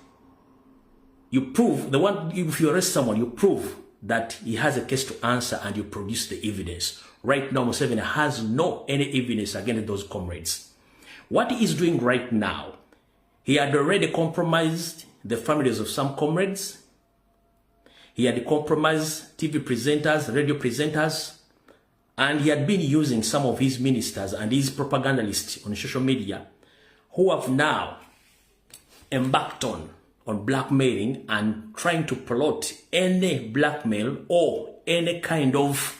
if you arrest someone, you prove that he has a case to answer and you produce the evidence. Right now, Museveni has no any evidence against those comrades. What he is doing right now, he had already compromised the families of some comrades. He had compromised TV presenters, radio presenters, and he had been using some of his ministers and his propagandists on social media who have now embarked on blackmailing and trying to plot any blackmail or any kind of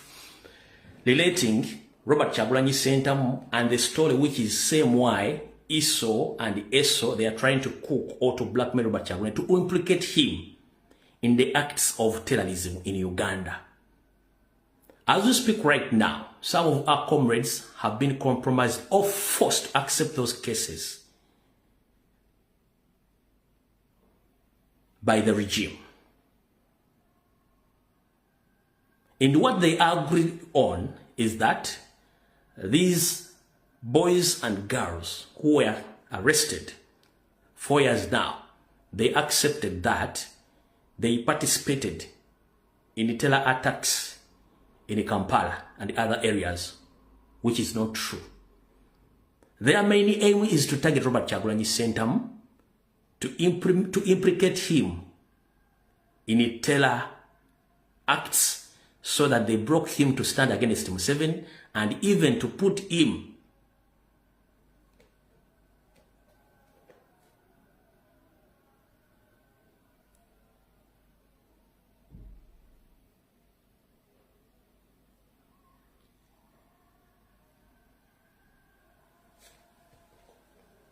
relating Robert Kyagulanyi Ssentamu and the story which is same why ISO and ESO, they are trying to cook or to blackmail Robert Kyagulanyi to implicate him in the acts of terrorism in Uganda. As we speak right now, some of our comrades have been compromised or forced to accept those cases by the regime. And what they agreed on is that these boys and girls who were arrested 4 years now, they accepted that they participated in the terror attacks in Kampala and other areas, which is not true. Their main aim is to target Robert Kyagulanyi Ssentamu, to implicate him in terror acts so that they broke him to stand against Museveni and even to put him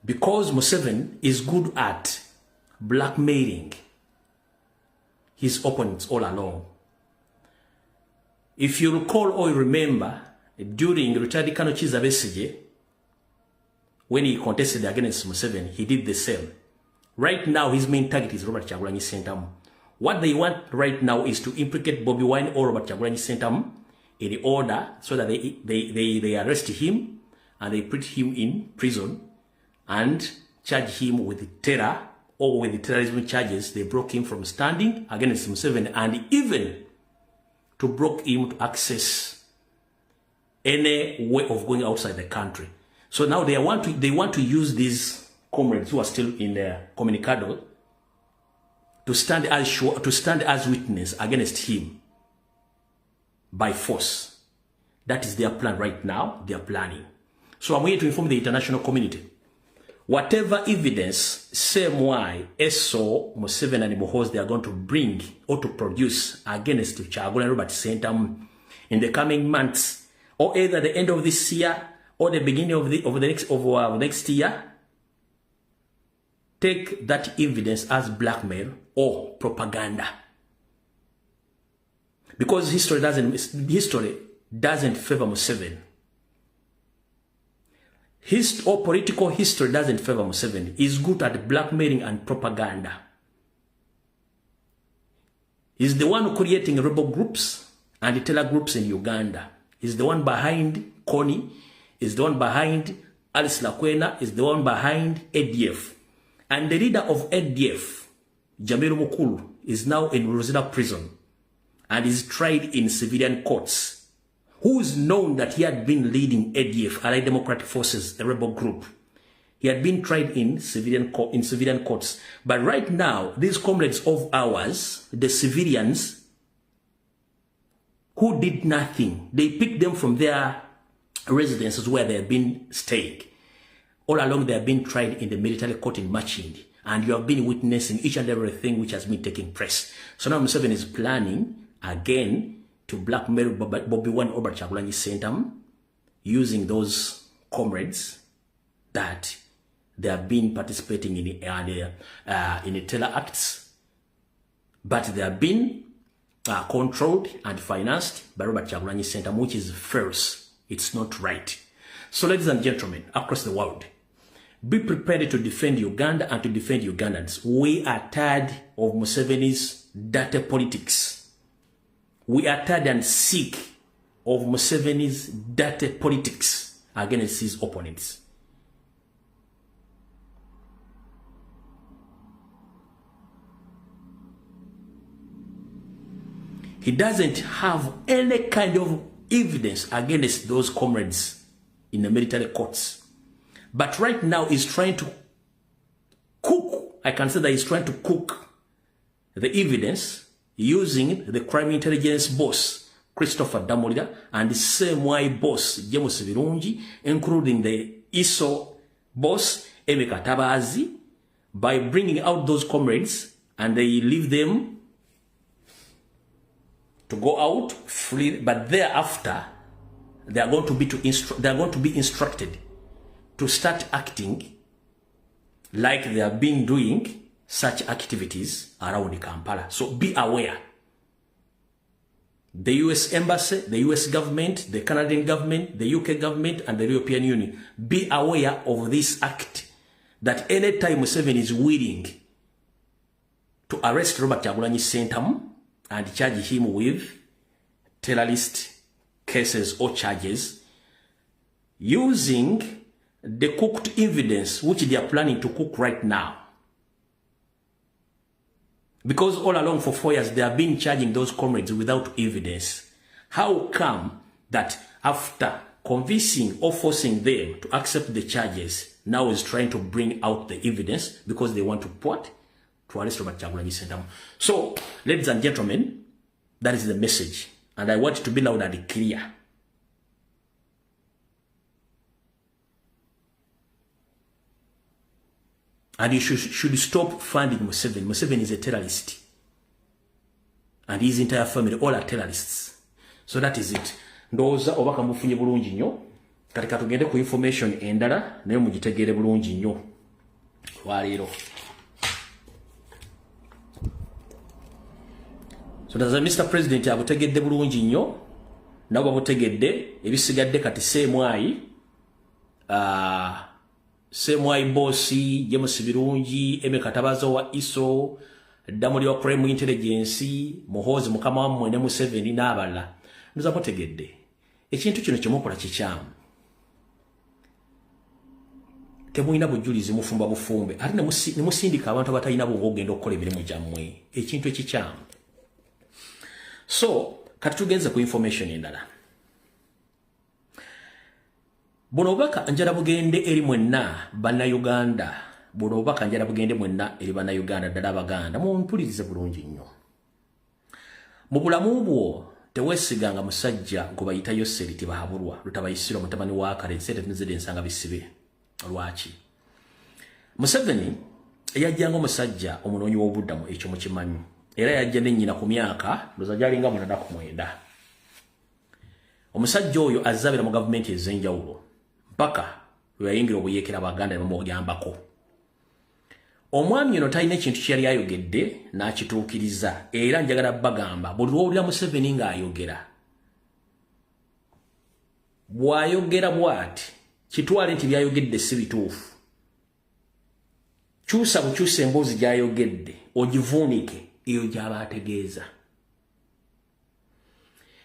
because Museveni is good at blackmailing his opponents all along. If you recall or you remember, during retired Colonel Kizza Besigye, when he contested against Museveni, he did the same. Right now, his main target is Robert Kyagulanyi Ssentamu. What they want right now is to implicate Bobi Wine or Robert Kyagulanyi Ssentamu in order so that they arrest him and they put him in prison and charge him with terror or with the terrorism charges. They broke him from standing against Museveni and even to block him to access any way of going outside the country. So now they want to use these comrades who are still in the Communicado to stand as witness against him by force. That is their plan right now. They are planning. So I'm here to inform the international community. Whatever evidence, same why ESO, Museveni and Muhoozi, they are going to bring or to produce against Kyagulanyi Robert Ssentamu in the coming months, or either the end of this year or the beginning of the next year, take that evidence as blackmail or propaganda. Because history doesn't favor Museveni. Or political history doesn't favor Museveni. He's good at blackmailing and propaganda. He's the one creating rebel groups and terror groups in Uganda. He's the one behind Kony. He's the one behind Alice Lakwena. He's the one behind ADF. And the leader of ADF, Jamiru Mukulu, is now in Rosetta prison and is tried in civilian courts. Who is known that he had been leading ADF, Allied Democratic Forces, a rebel group. He had been tried in civilian courts. But right now, these comrades of ours, the civilians who did nothing, they picked them from their residences where they have been staying. All along, they have been tried in the military court in Machindi. And you have been witnessing each and everything which has been taking place. So now Museveni is planning again to blackmail Bobi Wine Robert Kyagulanyi Ssentamu using those comrades that they have been participating in the terror acts, but they have been controlled and financed by Robert Kyagulanyi Ssentamu, which is false. It's not right. So ladies and gentlemen, across the world, be prepared to defend Uganda and to defend Ugandans. We are tired of Museveni's dirty politics. We are tired and sick of Museveni's dirty politics against his opponents. He doesn't have any kind of evidence against those comrades in the military courts. But right now he's trying to cook, I can say that he's trying to cook the evidence using the crime intelligence boss, Christopher Damulira, and the same Y boss, James Birungi, including the ISO boss, Emeka Tabazi, by bringing out those comrades, and they leave them to go out free, but thereafter, they are going to be instructed to start acting like they have been doing such activities around Kampala. So be aware. The US Embassy, the US government, the Canadian government, the UK government, and the European Union, be aware of this act, that anytime Museveni is willing to arrest Robert Kyagulanyi Ssentamu and charge him with terrorist cases or charges, using the cooked evidence which they are planning to cook right now. Because all along for 4 years, they have been charging those comrades without evidence. How come that after convincing or forcing them to accept the charges, now is trying to bring out the evidence because they want to what? To arrest Robert Kyagulanyi Ssentamu. So, ladies and gentlemen, that is the message. And I want it to be loud and clear. And you should stop funding Museveni. Museveni is a terrorist. And his entire family, all are terrorists. So that is it. Ndoza obaka mufunye bulungi nnyo. Katika tugende ku information endala naye mugitegeere bulungi nnyo. Lwaleero. So that's Mr. President abutegedde bulungi nnyo. Nabo babutegedde ebisigadde kati Semwai Bossi, James Birungi, Emeka Tabazo wa ISO, Damuli wa Crime Intelligence, Muhozi mukama wammwe ne Museveni n'abalala. Ndoza bategedde. Ekintu kino kyemukola kikyamu. Temulina bujulizi mufumba bufumbe. Ate ne musindika abantu abatalina bwongo ogenda okukola emirimu gyammwe. Ekintu ekikyamu. So, kati tugenze ku information endala. Buno obubaka njala bugende eri mwenna bannayuganda. Buno obubaka njala bugende mwenna eri bannayuganda ddala Abaganda. Mumpulirize bulungi nnyo. Mu bulamu bwo teweesiganga musajja gwe bayita Yoseri Tibahabulwa lutabayisirwa mutabani wa Kale sente nzede ensanga bisibe. Lwaki? Museveni yajjanga omusajja omunoonyi w'obuddamu ekyo mukimanyi. Era yajja n'ennyina ku myaka ndoza gyalinga 89. Omusajja oyo azabira mu gavumenti ez'enjawulo mpaka lweyayingira obuyeekera Abaganda ne bamuyambako. Omwami ono talina ekintu kyeyali ayogedde n'akituukiriza, era njagala bagamba buli lw'owulira Museveni ng'ayogera, bw'ayogera bw'ati kitwale nti byayogedde si bituufu. Kyusa bukyusa emboozi gy'ayogedde ogivuunike, eyo gy'aba ategeeza.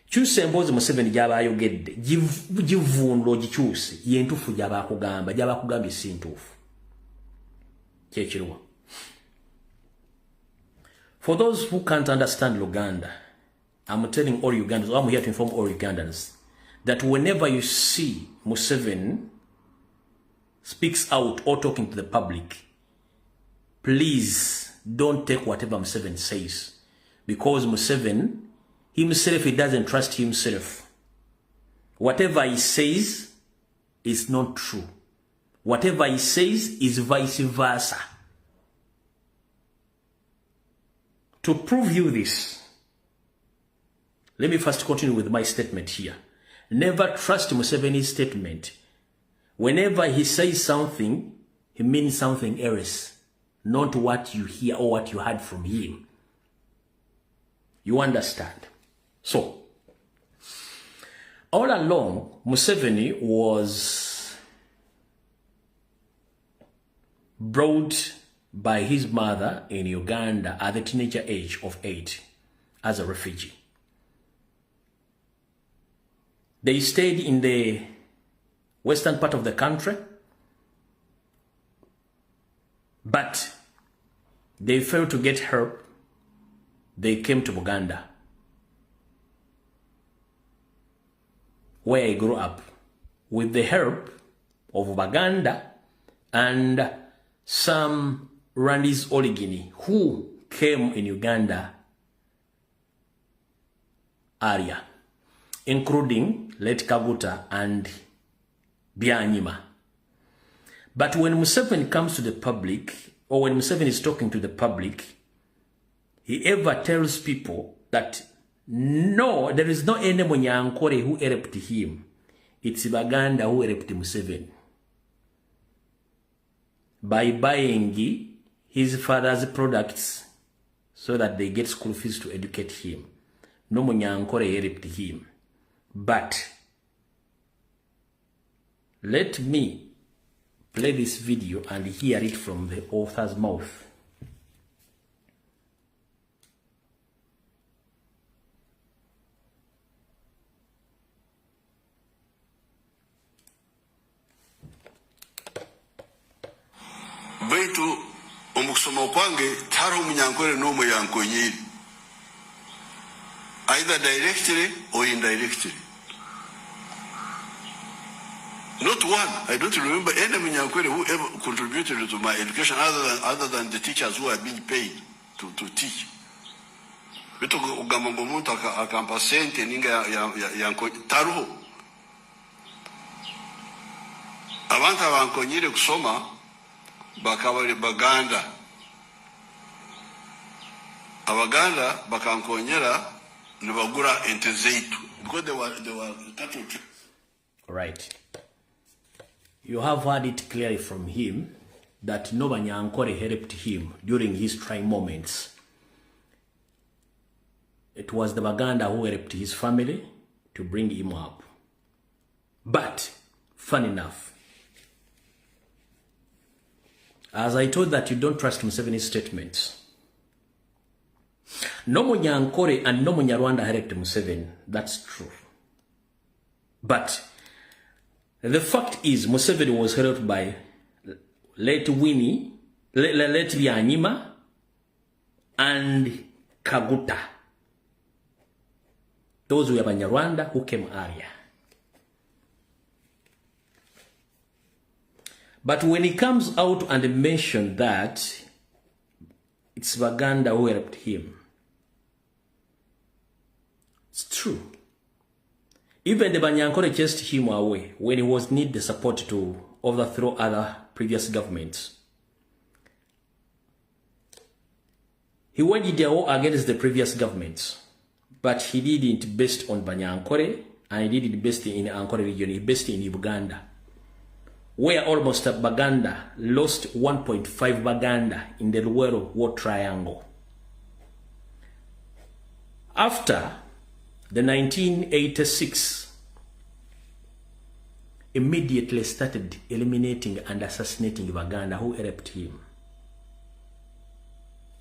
Kyusa emboozi Museveni gy'aba ayogedde givuunula ogikyuse, ye ntuufu gy'aba akugamba, gy'aba akugambye si ntuufu. Kyekiriwa. For those who can't understand Luganda, I'm telling all Ugandans, I'm here to inform all Ugandans, that whenever you see Museveni speaks out or talking to the public, please don't take whatever Museveni says. Because Museveni himself, he doesn't trust himself. Whatever he says is not true. Whatever he says is vice versa. To prove you this, let me first continue with my statement here. Never trust Museveni's statement. Whenever he says something, he means something else, not what you hear or what you heard from him. You understand? So, all along, Museveni was brought by his mother in Uganda at the teenager age of 8 as a refugee. They stayed in the western part of the country, but they failed to get help. They came to Buganda, where I grew up, with the help of Baganda and some Rwandese origin who came in Uganda area, including Late Kaguta and Byanyima. But when Museveni comes to the public, or when Museveni is talking to the public, he ever tells people that no, there is no any Munyankore who helped him. It's Baganda who helped Museveni by buying his father's products so that they get school fees to educate him. No Munyankore helped him. But let me play this video and hear it from the author's mouth. Baitu omukusoma kwange taro Munyankore no Muyankonyiri, either directly or indirectly. Not one. I don't remember any Munyankore who ever contributed to my education other than the teachers who are being paid to teach. Beto ugambo muntu akampa sente ninga ya taruho. Abantu abankonyire kusoma bakabali Baganda. Abaganda bakankonyera nibagura ente zeitu because they were cattle. Right. You have heard it clearly from him that no Banyankore helped him during his trying moments. It was the Baganda who helped his family to bring him up. But, fun enough, as I told that you don't trust Museveni's statements, no Munyankore and no Munyarwanda helped Museveni. That's true. But the fact is, Museveni was helped by late Winnie, late Byanyima, and Kaguta. Those were Banyarwanda who came earlier. But when he comes out and mentions that it's Baganda who helped him, it's true. Even the Banyankore chased him away when he was need the support to overthrow other previous governments. He waged a war against the previous governments, but he did it based on Banyankore, and he did it based in the Ankore region, he based in Uganda, where almost Baganda lost 1.5 Baganda in the Luwero War Triangle. After the 1986, immediately started eliminating and assassinating Baganda who helped him.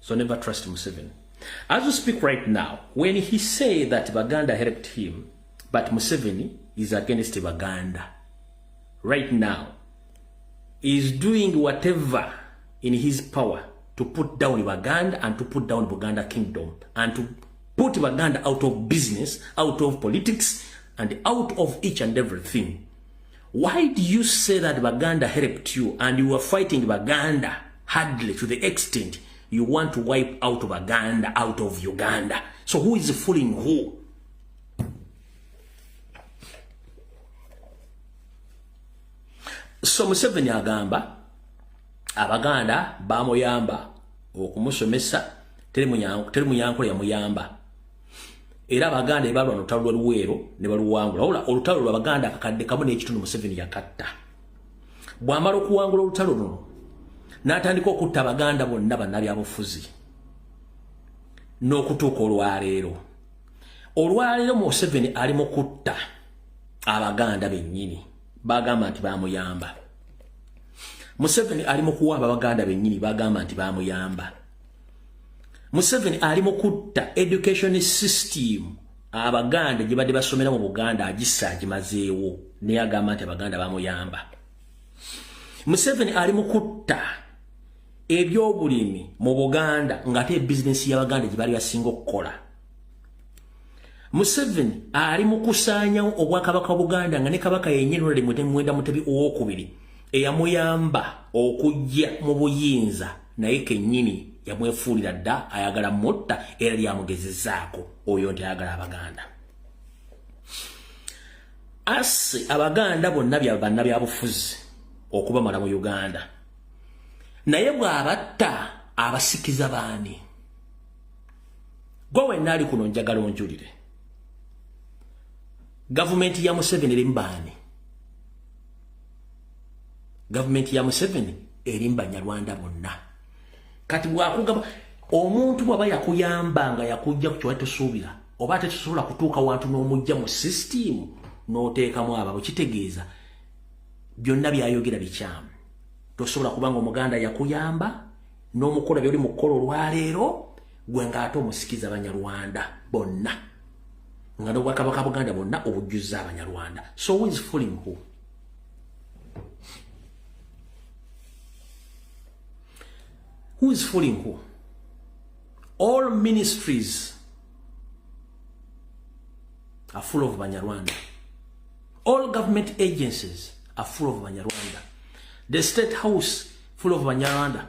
So never trust Museveni. As we speak right now, when he say that Baganda helped him, but Museveni is against Baganda, right now, he is doing whatever in his power to put down Baganda and to put down Buganda Kingdom and to put Baganda out of business, out of politics, and out of each and everything. Why do you say that Baganda helped you and you are fighting Baganda hardly to the extent you want to wipe out Baganda out of Uganda? So who is fooling who? So Museveni agamba Abaganda bamuyamba okumusomesa teri Munyankore yamuyamba. Era Baganda ebalwa n'olutalo lw'Oluweero ne baluwangula. Wabula olutalo lwa Baganda akakadde kamu n'ekitundu Museveni yakatta. Bw'amala okuwangula olutalo luno n'atandika okutta Abaganda bonna bannabyabufuzi n'okutuuka olwaleero. Olwaleero Museveni ali mu kutta Abaganda bennyini bagamba nti bamuyamba. Museveni ali mu kuwamba Abaganda bennyini bagamba nti bamuyamba. Museveni ali mu kutta education system Abaganda gye badde basomera mu Buganda agissa agimazeewo naye agamba nti Abaganda bamuyamba. Museveni ali mu kutta ebyobulimi mu Buganda ng'ate business y'Abaganda gye bali basinga okukola. Museveni ali mu kusaanyawo obwakabaka Buganda nga ne kabaka yennyini Mwenda Mutebi owookubiri eyamuyamba okujja mu buyinza naye kennyini yamwefuulira dda ayagala mutta era lyamugezezaako oyo nti ayagala Abaganda. ase abaganda bonna banna byabufuzi okubamala mu Uganda naye bw'abatta abasikiza baani gwe wenna ali kuno njagala onjulire gavumenti ya Museveni eri mbaani gavumenti ya Museveni eri mbanyarwanda bonna kati bwakugamba omuntu bwaba yakuyamba nga yakujja ku kiwa tusuubira oba tetusobola kutuuka wantu n'omujja mu system n'oteekamu abo kitegeeza byonna byayogera bikyamu tosobola kubanga omuganda yakuyamba n'omukola byoli mu kkola olwaleero gwe ng'ate omusikiza abanyarwanda bonna nga n'obwakabaka buganda bonna obujjuza abanyarwanda. So who is fooling who? Who is fooling who? All ministries are full of Banyarwanda. All government agencies are full of Banyarwanda. The State House full of Banyarwanda.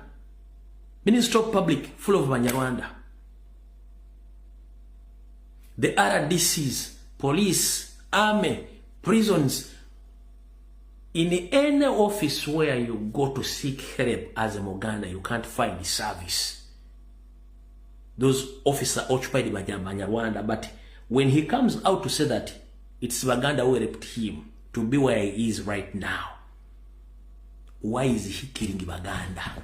Ministry of Public full of Banyarwanda. The RDCs, police, army, prisons. In any office where you go to seek help as a Muganda, you can't find the service. Those officers are occupied by Banyarwanda, but when he comes out to say that it's Baganda who helped him to be where he is right now, why is he killing Baganda?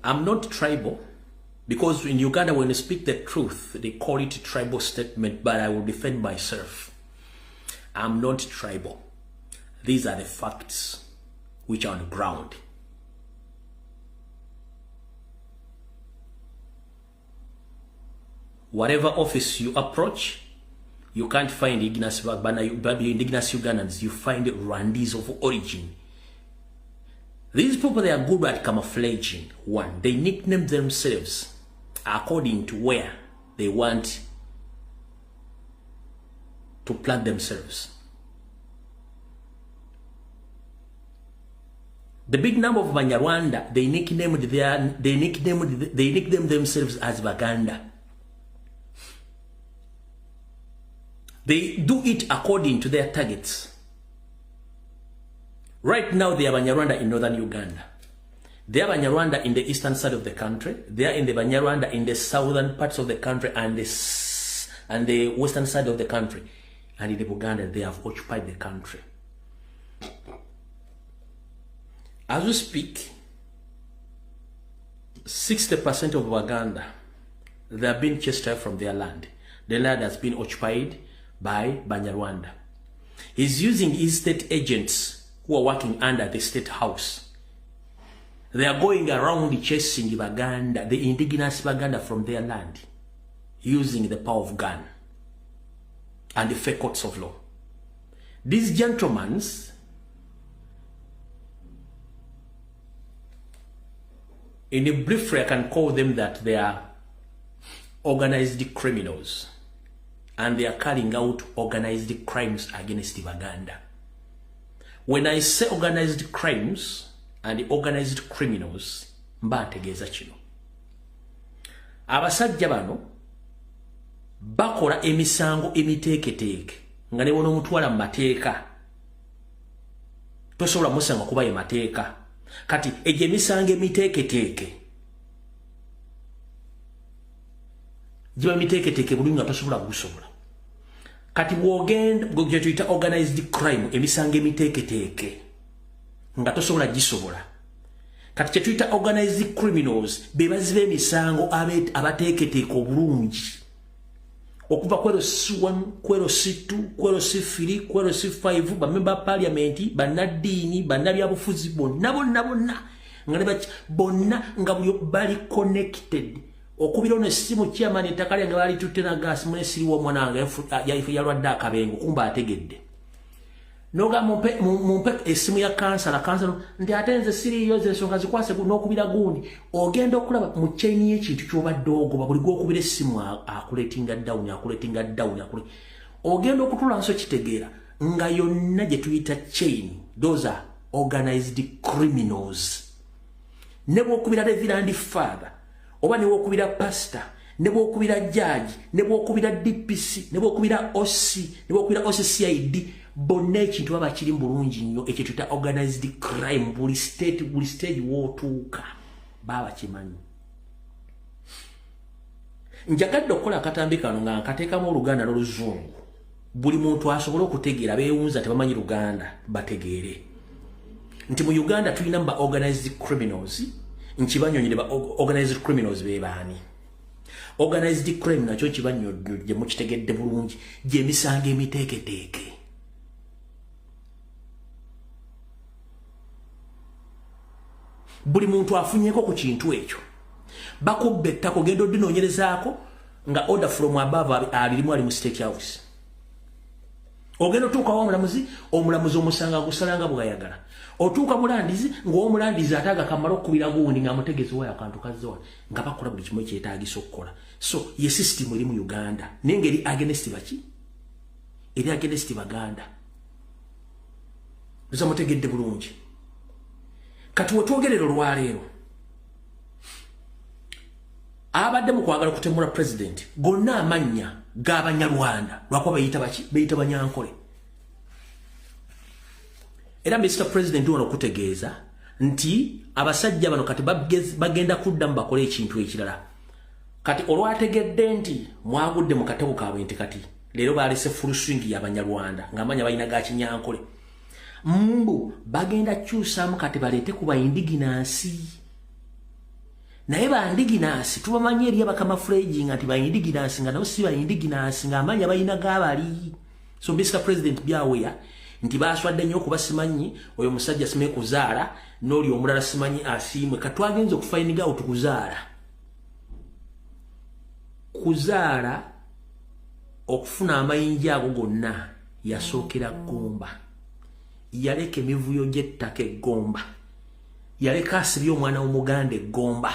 I'm not tribal, because in Uganda when you speak the truth, they call it a tribal statement, but I will defend myself. I'm not tribal. These are the facts which are on the ground. Whatever office you approach, you can't find indigenous Ugandans, you find Rwandese of origin. These people, they are good at camouflaging. One, they nickname themselves according to where they want to plant themselves. The big number of Banyarwanda, they nickname themselves as Baganda. They do it according to their targets. Right now, they are Banyarwanda in northern Uganda. They are Banyarwanda in the eastern side of the country. They are in the Banyarwanda in the southern parts of the country and the western side of the country. And in the Buganda, they have occupied the country. As we speak, 60% of Uganda, they have been chased out from their land. The land has been occupied by Banyarwanda. He's using his state agents who are working under the State House. They are going around chasing Baganda, the indigenous Baganda from their land, using the power of gun and the fake courts of law. These gentlemen, in a brief way, I can call them that they are organized criminals, and they are carrying out organized crimes against Baganda. When I say organized crimes and organized criminals, mbategeeza kino. Abasajja bano bakola emisango emiteeketeeke nga ne wona omutwala mu mateeka tosobola musanga kuba ye mateeka. Kati egyo emisango emiteeketeeke giba miteeketeeke bulungi nga tosobola gusobola. Kati bwogenda gye tuyita organized crime emisango emiteeketeeke nga tosobola gisobola. Kati kye tuyita organized criminals be baziba emisango abateeketeeke obulungi okuva kwero C1, kwero C2, kwero C3, kwero C5, bamemba parliament, bannaddiini, bannabyabufuzi bonna nga bali connected. Okubira ono essimu chairman ettaka lyange bali tutte na gas mwesiri w'omwana wange yalwadde akabengo kumba ategedde. noga mumpe esimu ya kansala ndi atenze siriyo zensonga zikwase n'okubira gundi ogenda okulaba mu chain y'ekintu ky'obadde ogoba buli gw'okubira essimu akuletinga down ogenda okutula nso kitegeera nga yonna gye tuyita chain those are organized criminals ne bw'okubira reverend father oba ne bw'okubira pastor ne bw'okubira judge ne bw'okubira DPC ne bw'okubira OC ne bw'okubira OCCID bonna ekintu baba kiri mu bulungi nnyo ekyo tuyita organized crime buli stage wootuuka baba kimanyi. Njagadde okukola akatambi kano nga nkateekamu Oluganda n'Oluzungu buli muntu asobole okutegeera beewunza tebamanyi Luganda bategeere nti mu Uganda tulina ba organized criminals nkibanyonyere ba organized criminals be baani. Organized crime nakyo kibanyonyere mu kitegedde bulungi gye misango emiteeketeeke. Buli muntu afunyeko ku kintu ekyo bakubbe ettako genda odinoonyerezaako nga order from above alirimu ali mu State House. Ogenda otuuka wa omulamuzi omusanga gusalanga bwayagala otuuka mulandizi ng'omulandizi ataga kamala okubira gundi nga mutegezi wayo akantu kazzowa nga bakola buli kimu ekyetaagisa okukola. So ye system eri mu Uganda naye ngeri against baki eri against Baganda uza mutegedde bulungi. Kati wetwogerera olwaleero abadde mu kwagala kutemula president gonna amannya g'Abanyarwanda lwakuba bayita Banyankole. Era Mr. President wano kutegeeza nti abasajja bano kati bagenda kuddamu bakole ekintu ekirala. Kati olwategedde nti mwagudde mu katego kaabwe nti kati leero balese full swing y'Abanyarwanda ng'amanya balina ga Kinyankole mbu bagenda kyusaamu kati baleete ku bayindiginansi. Naye bayindiginansi tubamanyi eri abakama fledging nti bayindiginansi nga nabo si bayindiginansi ng'amanya balina gaabali. So Mr. President byaweya nti baswadde nnyo okuba simanyi oyo musajja sime kuzaala n'oli omulala simanyi asiimwe katwagenza okufainiga otukuzaala okufuna amayinja ago gonna yasookera Gomba. Yaleka emivuyo gy'ettaka eGomba yaleka asibye omwana w'Omuganda eGomba.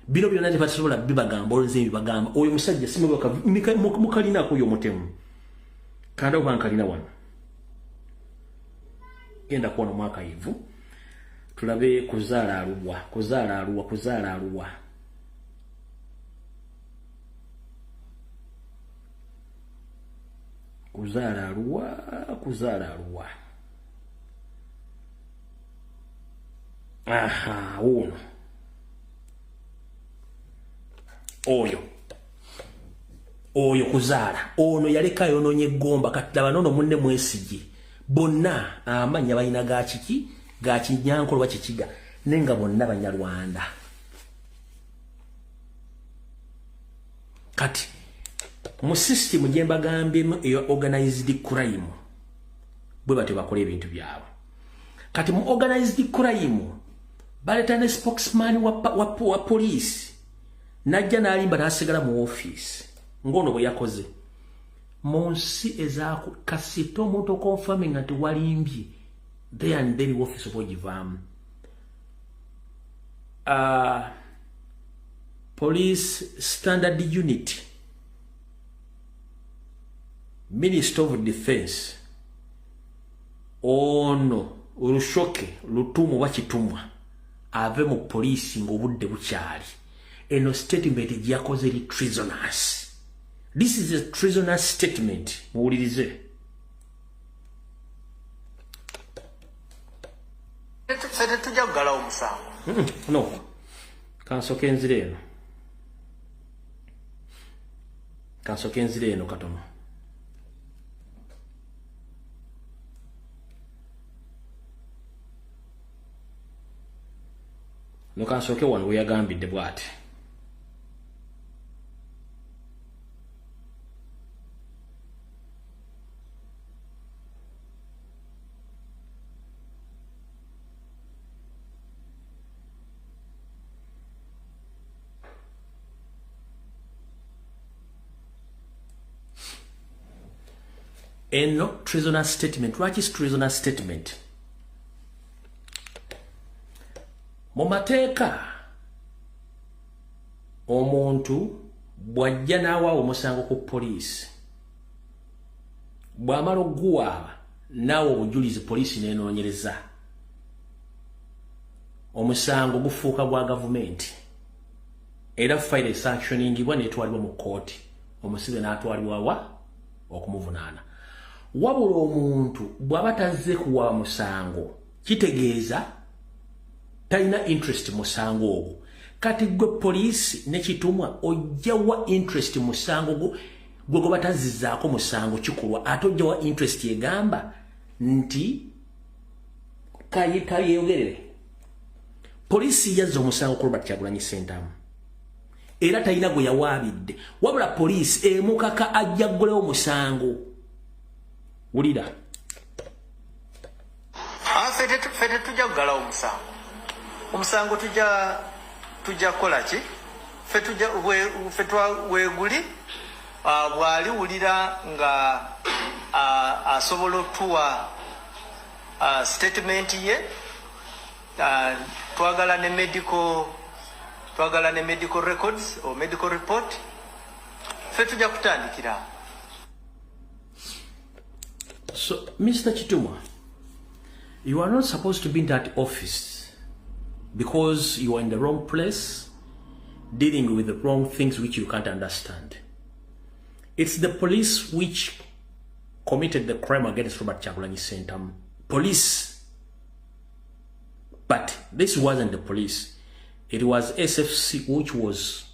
Bino byonna tebatasobola bibagamba olwenze ebibagamba oyo musajja simubaka mukalinaako oyo omutemu kanda oba nkalina wano genda kuona omwaka ivu tulabe kuzaala aluwa aha uno oyo kuzaala ono yaleka yonoonye Gomba kati laba nono munne Mwesigye bonna amanya balina ga kiki ga Kinyankole wa Kikiga nenga bonna Banyarwanda. Kati mu system gye mbagambye eyo organized crime bwe bate bakola ebintu byabwe. Kati mu organized crime baleta ne spokesman wa police najja n'alimba n'asigala mu office ngono bwe yakoze mu nsi ezaaku kasito omuntu confirming nti walimbye they and then office obogivaamu police standard unit Minister of Defense ono Lushoke Lutumu wakitumwa ave mu police ng'obudde bukyali eno statement gyakoze eri treasonous. This is a treasonous statement muwulirize. Tujja kugalawo omusango. No kansoke enzire eno katono. No kansoke wano we yagambidde bw'ati. eno treasonous statement. What is treasonous statement? Mu mateeka omuntu bw'ajja n'awa omusango ku poliisi, bw'amala okuguwaaba n'awa obujulizi poliisi n'enoonyereza, omusango gufuuka gwa gavumenti era fayire sanctioningibwa n'etwalibwa mu kkooti, omusibe n'atwalibwa wa okumuvunaana. Wabula omuntu bw'aba tazze kuwa musango kitegeeza talina interest musango ogwo. Kati gwe poliisi n'ekitumwa ojjawa interest musango gwe batazizzaako musango kikulwa, ate ojjawa interest egamba nti kayeyogerere. Poliisi yazza omusango ku Robert Kyagulanyi Ssentamu era talina gwe yawaabidde, wabula poliisi emukaka ajja ggulewo omusango. Wulira, fete tujja kugalawo omusango tujja kukola ki? Weeguli bw'aliwulira nga asobola otuwa statement ye, twagala ne medical records or medical report, fe tujja kutandikira. So, Mr. Chitumwa, you are not supposed to be in that office because you are in the wrong place, dealing with the wrong things which you can't understand. It's the police which committed the crime against Robert Kyagulanyi Ssentamu. Police. But this wasn't the police. It was SFC which was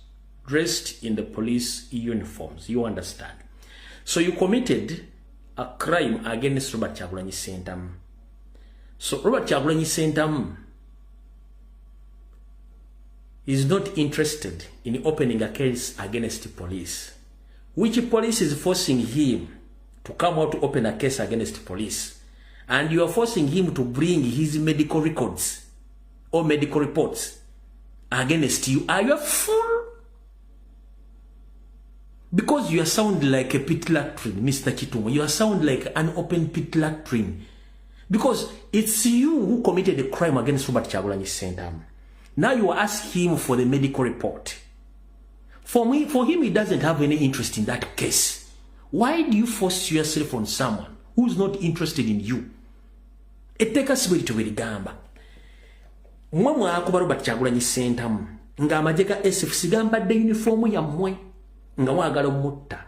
dressed in the police uniforms. You understand? So you committed a crime against Robert Kyagulanyi Ssentamu. So Robert Kyagulanyi Ssentamu is not interested in opening a case against the police. Which police is forcing him to come out to open a case against police? And you are forcing him to bring his medical records or medical reports against you. Are you a fool? Because you sound like a pit latrine, Mr. Chitumwa. You sound like an open pit latrine. Because it's you who committed the crime against Robert Kyagulanyi Ssentamu. Now you ask him for the medical report. For him, he doesn't have any interest in that case. Why do you force yourself on someone who's not interested in you? Eteka sibuli tuberigamba. Mwa akuba Robert Kyagulanyi Ssentamu nga amajeka SFC gamba de uniformu ya mwe nga mwagala mutta.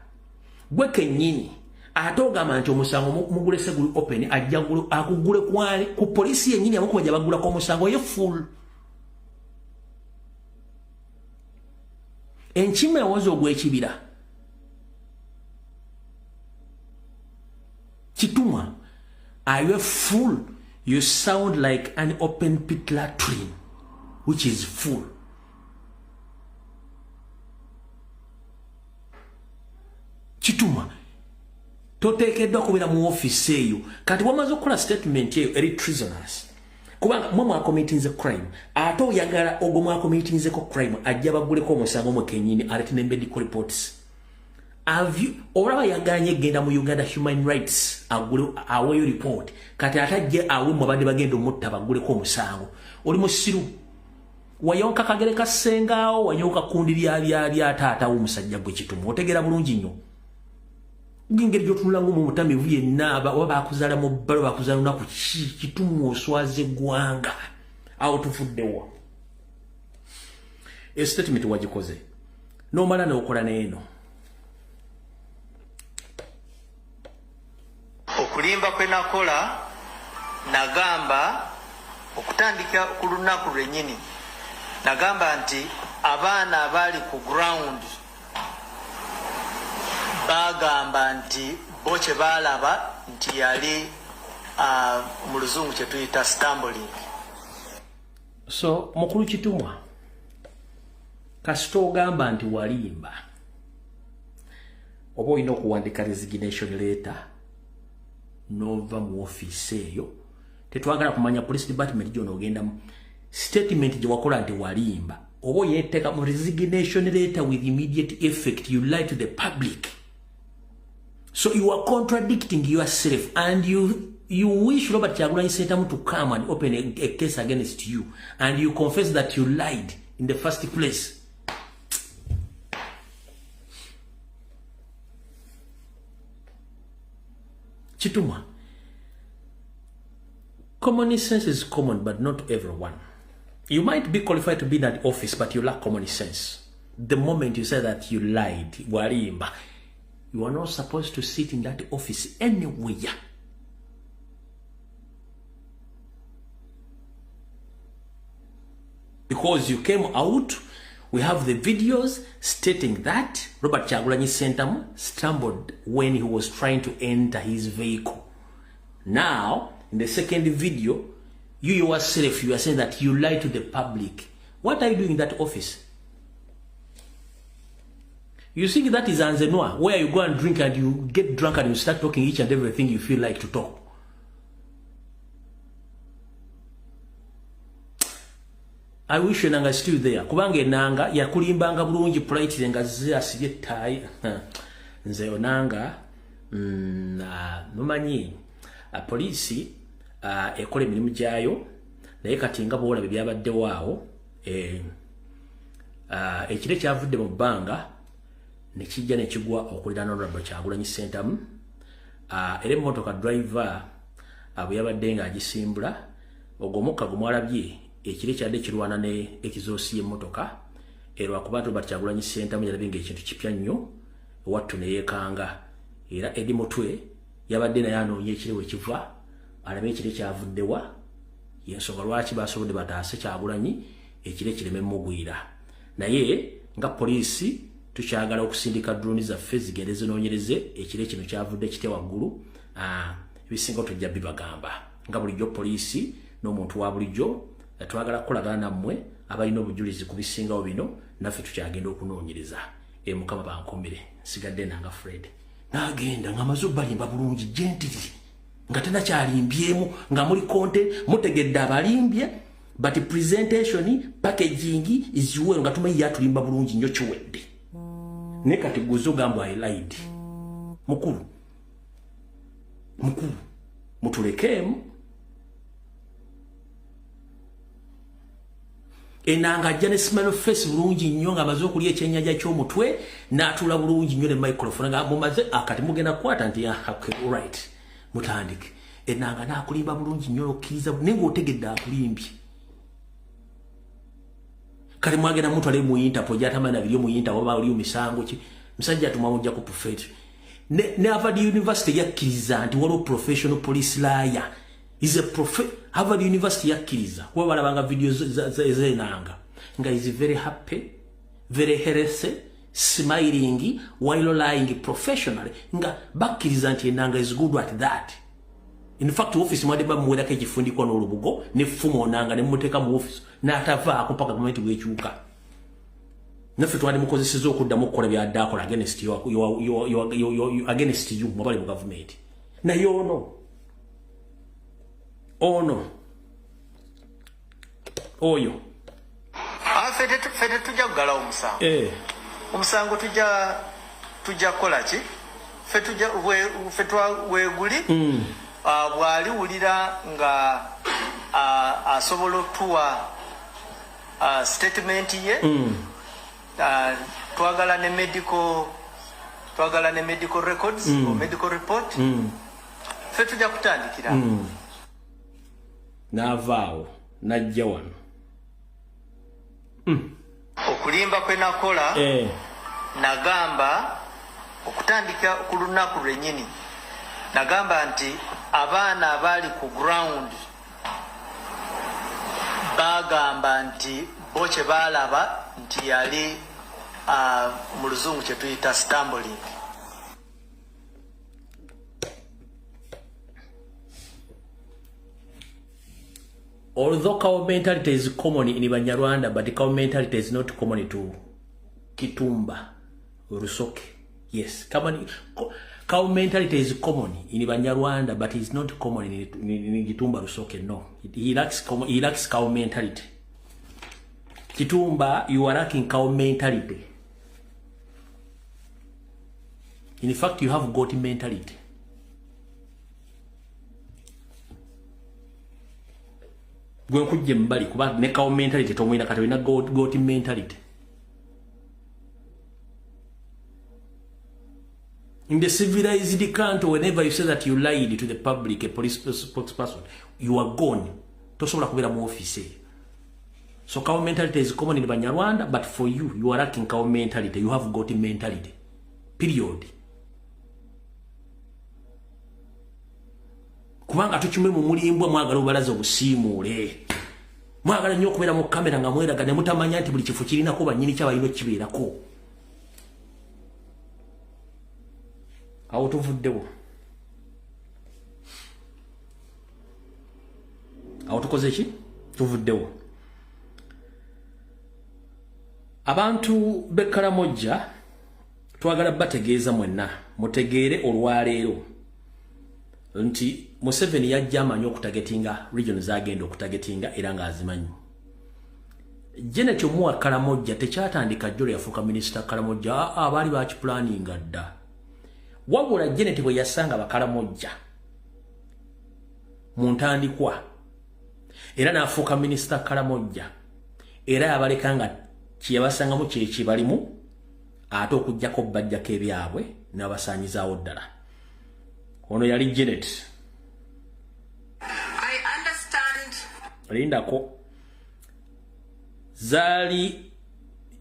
Gwe kennyini ate ogamba nti omusango mugulese guli open ajja akugule kwali ku poliisi yennyini amukuba gye bagula ko musango ye full. Enkima ewoza ogw'ekibira. Chitumwa, are you a fool? You sound like an open pit latrine, which is full. Chitumwa, toteekeddwa kubeera mu office eyo. Kati wamaze okukola statement eyo eri treasonous. Kubanga mwe mwakomitinze crime, ate oyagala ogwo mwakomitinzeko crime ajja baguleko omusango mu kennyini alete ne medical reports. Olaba yaganye genda mu Uganda Human Rights aweyo report. Kati atajje awe mu badde bagenda omutta baguleko omusango. Oli musiru. Wayonka kagere kasengaawo wanyoka kundi lya taata w'omusajja gwe Chitumwa. Otegera bulungi nnyo. Ngingeri gyotunulanga mu mutamivu yenna oba bakuzala mu bbalo bakuzala lunaku Chitumwa oswaze eggwanga. Awo tufuddewa. Statement wagikoze. N'omala n'okola n'eno. Okulimba kwe nakola nagamba okutandika ku lunaku lwennyini nagamba nti abaana abali ku ground bagamba nti bo kye baalaba nti yali mu luzungu kye tuyita stumbling. So mukulu Chitumwa kasita ogamba nti walimba oba olina okuwandika resignation letter nova mu office eyo tetwagala kumanya police department gyo n'ogendamu statement gye wakola nti walimba oba yeteeka mu resignation letter with immediate effect you lie to the public So you are contradicting yourself, and you wish Robert Kyagulanyi Ssentamu to come and open a case against you, and you confess that you lied in the first place. Chituma, common sense is common, but not everyone. You might be qualified to be in that office, but you lack common sense. The moment you say that you lied, warimba, you are not supposed to sit in that office anywhere. Because you came out, we have the videos stating that Robert Kyagulanyi Ssentamu stumbled when he was trying to enter his vehicle. Now, in the second video, you yourself, you are saying that you lied to the public. What are you doing in that office? You think that is Anzenwa, where you go and drink and you get drunk and you start talking each and everything you feel like to talk. I wish Enanga still there. Kubange Nanga, ya kulimbanga bulungi polite nga asibye tai. Nze Onanga, mumanyi, polisi, ekole emirimu gyayo, naye kati nga boolaba byabadde waawo, ekire kyavudde mu bbanga, ne kijja ne kigwa okuliraana Robert Kyagulanyi Ssentamu. Era emmotoka driver bwe yabadde nga agisimbula, ogwo omukka gwe mwalabye, ekire kyadde kirwana ne ekizoosi y'emmotoka, era kuba Robert Kyagulanyi Ssentamu yalabye ng'ekintu kipya nnyo, wattu ne yeekanga, era edi mutwe yabadde naye anoonya ekire we kiva, alabe ekire kyavuddewa, y'ensonga lwaki baasobodde bataase Kyagulanyi ekire kireme mugwira. Naye nga poliisi tukyagala okusindika drone zaffe zigende zinoonyereze ekire kino kyavudde kitya waggulu, ebisinga tujja bibagamba. Nga bulijjo poliisi n'omuntu wa bulijjo twagala kukolagana nammwe abalina obujulizi ku bisingawo bino, naffe tukyagenda okunoonyereza. Mukama bankomere, nsigadde nanga Fred. N'agenda ng'amaze balimba bulungi gentili, nga tennakyalimbyemu, nga muli konte mutegedde abalimbye, but presentation packaging is well, nga tumanyi yatulimba bulungi nnyo kiwedde. Ne kati guzo gamba I lied. Mukulu mutulekeemu. Enanga ajja ne smile face bulungi nnyo nga amaze okulya ekyennyanja ky'omutwe, n'atula bulungi nnyo ne microphone nga mumaze akati mugenda kukwata nti right mutandike. Enanga n'akulimba bulungi nnyo okkiriza naye ng'otegedde akulimbye. Kale mwagenda muntu ali mu Interpol gy'atamanyi biri mu Interpol oba oli misango ki, musajja tumamujja ku prophet. Ne Harvard University yakkiriza nti waliwo professional police lawyer. Is a Harvard University yakkiriza kuba balabanga video z'Enanga nga is very happy, very healthy, smiling while lying professionally, nga bakkiriza nti Enanga is good at that. In fact, office mwade bamuwedako ekifundikwa n'olubugo n'effumu Onanga ne mmuteeka mu office n'atavaako paka gavumenti bw'ekyuka. Naffe twali mukozeseza okuddamu okukola byadde akola against you mubali mu gavumenti. Naye ono oyo fete tujja kugala omusango. Omusango tujja kukola ki? Fe weeguli bw'aliwulira nga asobola otuwa statement ye, twagala ne medical records or medical report. Fe tujja kutandikira n'avaawo n'ajja wano okulimba kwe nakola. Nagamba okutandika ku lunaku lwennyini, nagamba nti abaana abali ku ground bagamba nti bo kye baalaba nti yali mu luzungu kye tuyita stumbling. Although cow mentality is common in Banyarwanda, but the cow mentality is not common to Kitumba or Rusoke. Yes, cow mentality is common in Banyarwanda, but it's not common in Kitumba Rusoke. No, he lacks cow mentality. Kitumba, you are lacking cow mentality. In fact, you have got mentality. Gwe kujje mbali kuba ne kawo mentality tomwina kati wina got mentality. In the civilized country, whenever you say that you lied to the public, a police spokesperson, you are gone. Tosobola kubera mu office. So cow mentality is common in Banyarwanda, but for you, you are lacking cow mentality. You have got mentality. Period. Kubanga tuchimwe mu mulimbwa mwagala obalaza obusiimule. Mwagala nnyo okubeera mu kamera nga mweraga ne mutamanya nti buli kifo kirinako bannyini ky'abalina kibeerako. Awo tuvuddewo. Awo tukoze ki? Tuvuddewo. Abantu b'Ekaramoja twagala bategeeza mwenna mutegeere olwaleero nti Museveni yajja amanyi okutagetinga region zagenda okutagetinga era ng'azimanyi. Janet Omuwa Karamoja tekyatandika jjolo yafuuka minisita Karamoja abaali bakipulaninga dda. Wabula Janet bwe yasanga Bakaramoja mu ntandikwa era n'afuuka minisita Karamoja era yabaleka nga kyebasangamu kyeki balimu ate okujjako bajjako ebyabwe n'abasaanyizaawo ddala. Ono yali Janet. I understand. Lindako. Zaali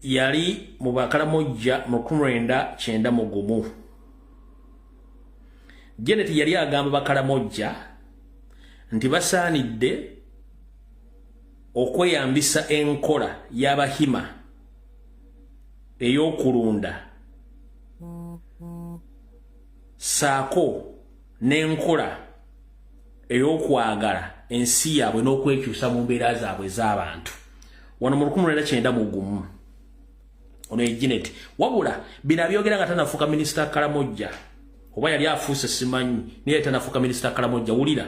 yali mu Bakaramoja mu 1991. Janet yali agamba Bakaramoja nti basaanidde okweyambisa enkola y'Abahima ey'okulunda saako n'enkola ey'okwagala ensi yaabwe n'okwekyusa mu mbeera zaabwe ez'abantu. Wano mu 1991 ono ye Janet. Wabula bino abyogera nga tanafuuka minisita Karamoja oba yali afuuse simanyi naye tanafuuka minisita Karamoja. Wulira.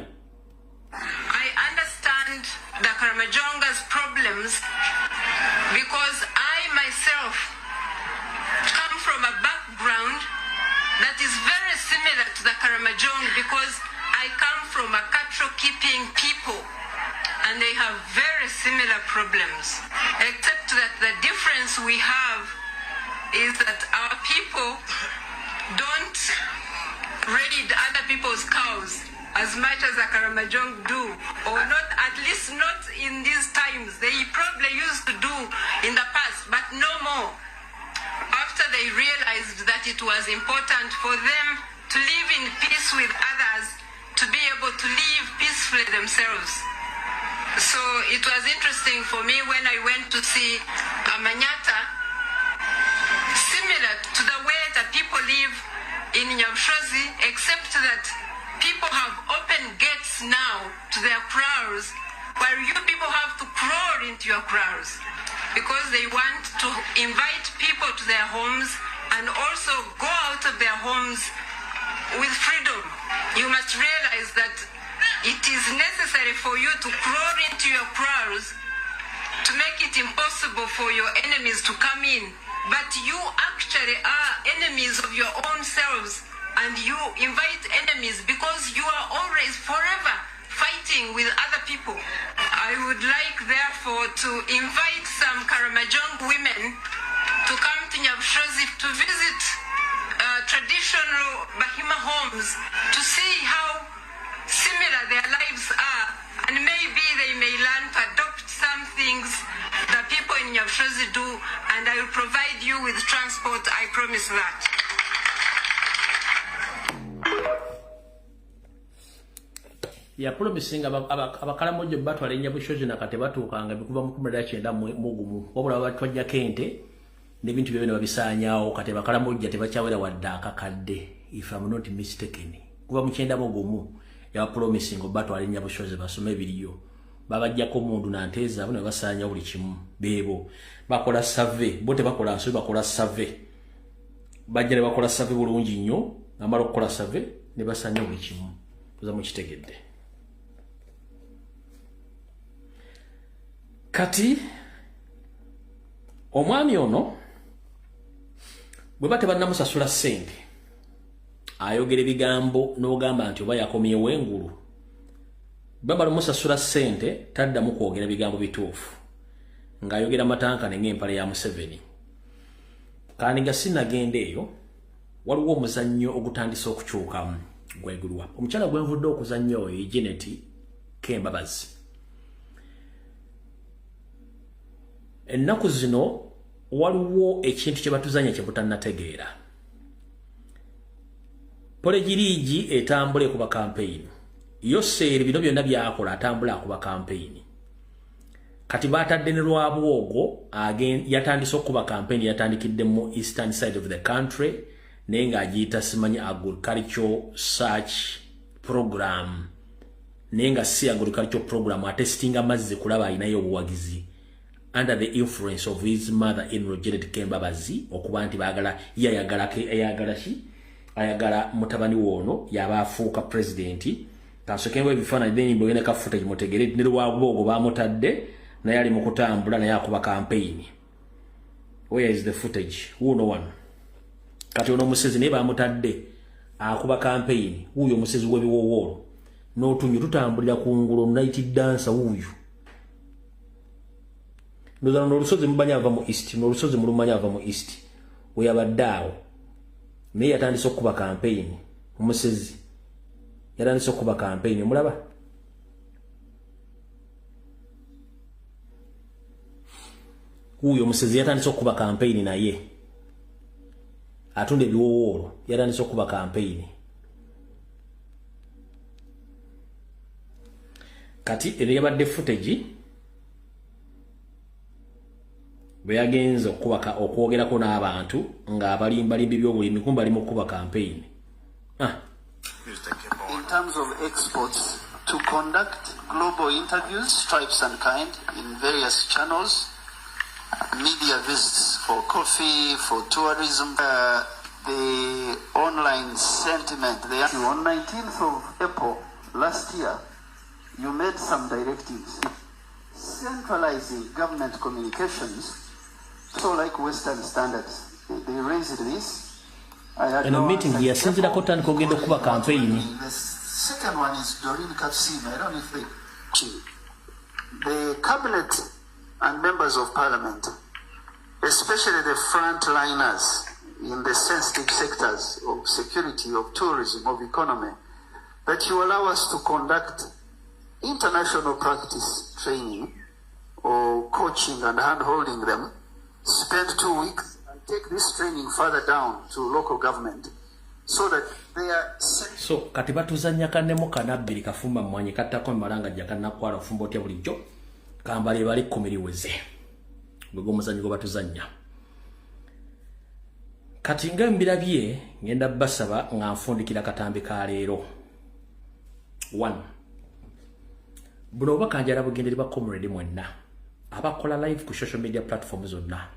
I understand the Karamajonga's problems because I myself come from a background that is very similar to the Karamajong because I come from a cattle-keeping people and they have very similar problems, except that the difference we have is that our people don't raid other people's cows as much as the Karamajong do, or not, at least not in these times. They probably used to do in the past, but no more. After they realized that it was important for them to live in peace with others, to be able to live peacefully themselves. So it was interesting for me when I went to see Amanyata, similar to the way that people live in Nyamshozi, except that people have open gates now to their kraals, while you people have to crawl into your kraals because they want to invite people to their homes and also go out of their homes with freedom. You must realize that it is necessary for you to crawl into your kraals to make it impossible for your enemies to come in. But you actually are enemies of your own selves, and you invite enemies because you are always forever fighting with other people. I would like therefore to invite some Karamajong women to come to Nyabshozi to visit traditional Bahima homes to see how similar their lives are, and maybe they may learn to adopt some things that people in Nyabshozi do, and I will provide you with transport, I promise that. Ya promising abakalamojo batwala Nyabushozi nakate batuukanga bikuva mu 1991 wabula batwajja kente n'ebintu byonna babisaanyaawo kate bakalamojo tebakyawera wadde akakadde if I'm not mistaken kuva mu 1991 ya promising batwala Nyabushozi basome ebiriyo babajjako mundu nanteeza abo ne basaanya buli kimu beebo bakola survey bo tebakola nsobi bakola survey bajja ne bakola survey bulungi nnyo amala okukola survey ne basaanya buli kimu tuza mu kitegedde. Kati omwami ono bwe bate bannamusasula ssente ayogera ebigambo n'ogamba nti oba yakomyewo engulu baba lumusasula ssente taddamu kwogera bigambo bituufu ng'ayogera matankane ng'empale ya Museveni. Kandi nga sinagenda eyo waliwo omuzannyo ogutandise okukyukamu gwegulwa. Omukyala gwe nvudde okuzannya oyo Janet Kembabazi. Ennaku zino waliwo ekintu kye batuzanya kye butannategeera. Polejirigi etambule kuba campaign. Yoseeri bino byonna byakola atambula kuba campaign. Kati batadde ne Lwabwogo yatandise okuba campaign yatandikidde mu eastern side of the country naye ng'agiyita simanyi agricultural search program naye nga si agricultural program atestinga amazzi kulaba alinayo obuwagizi under the influence of his mother-in-law Janet Kembabazi okuba nti ayagala mutabani wono yaba afuuka presidenti kasokewe ebifaananyi then mbogene ka footage mutegere ne Lwabwogo bamutadde naye ali mu kutambula naye akuba campaign. Where is the footage? Who no one? Kati ono musezi naye bamutadde akuba campaign. Huyo musezi w'ebiwowolo n'otunyu tutambulira ku ngulo night dancer huyo. Ndoza n'olusozi mubanya ava mu east n'olusozi mulumanya ava mu east. Weyabaddawo naye yatandise okuba campaign. Omusezi yatandise okuba campaign mulaba. Huyo musezi yatandise okuba campaign naye atunde ebiwowolo yatandise okuba campaign. Kati eri yabadde footage bwe yagenze okwogerako n'abantu ng'abalimbalimbi by'obulimi kumba ali mu kuba campaign. In terms of exports, to conduct global interviews, stripes and kind, in various channels, media visits for coffee, for tourism, the online sentiment. On 19th of April last year, you made some directives centralizing government communications, so like Western standards. They raised this. In a meeting here, since the Kotan Kogendo Kuba campaign. The second one is Doreen Kapsima. I don't know if the cabinet and members of parliament, especially the frontliners in the sensitive sectors of security, of tourism, of economy, that you allow us to conduct international practice training or coaching and hand-holding them, spend 2 weeks and take this training further down to local government so that they are... So, kati batuzanya kanemo kanabiri kafumba mwanyi katako maranga jakana kwara fumbo tia bulijjo kambali bali kumiriweze gwego muzanyi batuzanya kati ngambira bye ngenda basaba nga nfundikira katambi ka leero 1 buno bakanjala bugenderi ba comrade mwenna abakola live ku social media platforms zonna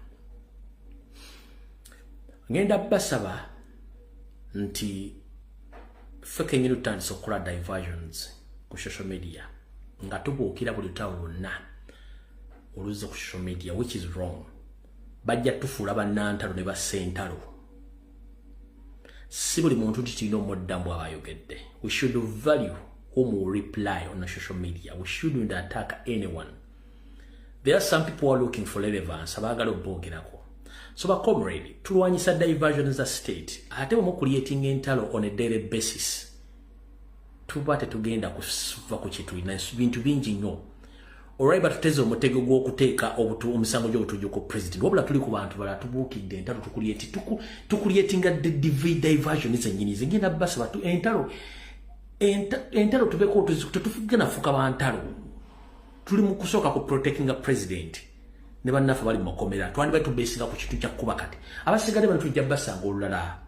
ngenda basaba nti feke nyinu tandise okukola diversions ku social media nga tubuukira buli tawo wonna oluza ku social media, which is wrong. Bajja tufuula bannantalo ne bassentalo. Si buli muntu tulina omuddamu abayogedde. We should value whom we reply on social media. We shouldn't attack anyone. There are some people who are looking for relevance abagala obogerako. So ba comrade tulwanyisa diversion as a state ate mu creating entalo on a daily basis. Tubate tugenda kuva ku kitulina bintu bingi nnyo. Alright, but tuteze omutego gw'okuteeka omusango gy'obutuujo ku president. Wabula tuli ku bantu bala tubuukidde entalo tukulietinga diversion zennyini zingenda basa batu entalo tubeko tutufugana fuka bantalo. Tuli mu kusooka ku protecting a president. Ne bannaffe bali mu makomera. Twandibadde tubeesinga ku kintu kya kuba kati. Abasigadde bano tujja basanga olulala.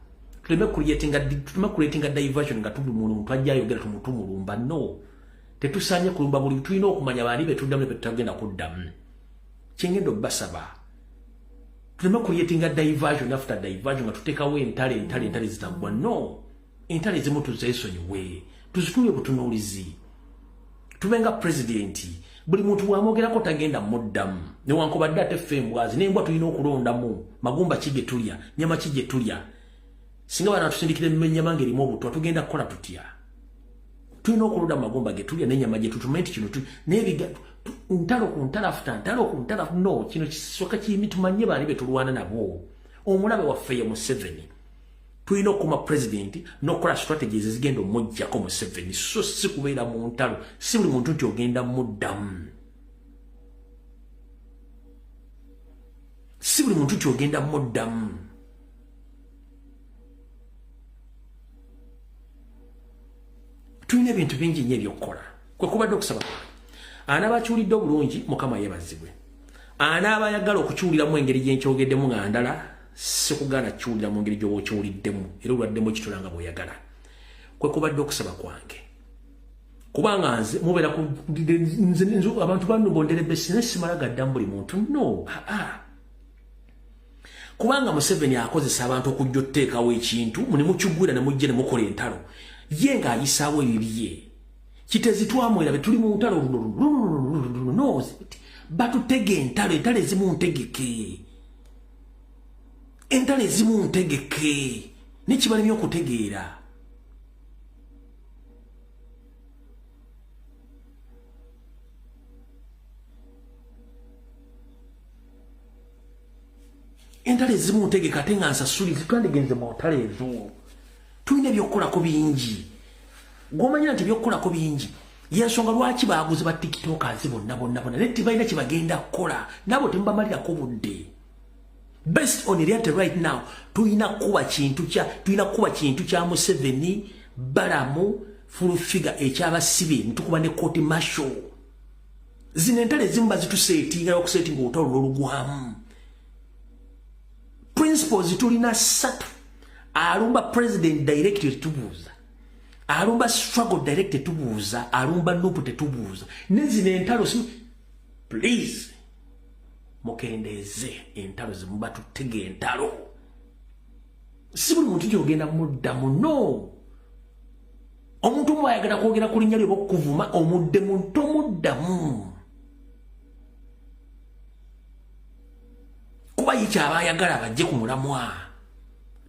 Tuleme creatinga diversion nga tuli muntu ajja ayogera tumutumulumba. No. Tetusanye kulumba buli tulina okumanya bali betuddamu ne betagenda kuddamu. Kyengendo basaba. Tuleme creatinga diversion after diversion nga tuteekawo entale zitambwa. No. Entale zimu tuzeesonyiwe. Tuzitunye butunuulizi. Tubenga presidenti. Buli muntu wamwogerako tagenda muddamu. Newankubadde ate ffe embwazi n'embwa tulina okulondamu. Magumba ki ge tulya, nyama ki gye tulya. singa bana tusindikire mmenya mangi limu obuto tugenda kukola tutya tulina okuluda magomba ge tulya n'ennyama gye tutumenti kino n'ebiga ntalo ku ntalafuta ntalo ku ntalafu no kino kisoka kimi tumanye baali be tulwana nabo omulabe waffe ye Museveni tulina okuma president n'okola strategies ezigenda omujjako Museveni so si kubeera mu ntalo si buli muntu nti ogenda muddamu si buli muntu nti ogenda muddamu tulina ebintu bingi nnyo ebyokukola kwe kubadde okusaba anaabakyulidde obulungi mukama yeebazibwe anaabayagala okukiwuliramu engeri gyenkyogeddemu nga ndala sikugaana kiwulira mu ngeri gy'oba okiwuliddemu era olwaddemu ekitula nga bw'oyagala kwe kubadde okusaba kwange kubanga nze mubeera abantu bannumbondera ebizinesi simala gaddamu buli muntu no kubanga Museveni akozesa abantu okujja otuteekawo ekintu munemukiggwira ne mujje ne mukola entalo ye ng'ayisaawo ebibye kitezi twamwera be tuli mu ntalo no batutege entalo entalo ezimu ntegeke entalo ezimu ntegeke nekibalemye okutegeera entalo ezimu ntegeke ate nga nsasuli zitwandigenze mu ntalo ezo tulina ebyokukolako bingi gw'omanyira nti ebyokukolako bingi yensonga lwaki baaguzi ba tiktokers bonna naye tibalina kye bagenda kukola nabo temubamalirako budde based on reality right now tulina kuba kintu kya Museveni balamu full figure ekyabasibe nitukuba ne court martial zino entale ezimu bazitusetinga okusetinga olutalo n'olugwamu principles tulina 3 alumba president direct tetubuuza alumba struggle direct tetubuuza alumba nupu tetubuuza nezino entalo please mukendeze entalo zimuba tutege entalo si buli muntu gyogenda muddamu no omuntu omu ayagala kwogera ku linnya lye okukuvuma omuddemu tomuddamu kuba yikyaba ayagala bajje ku mulamwa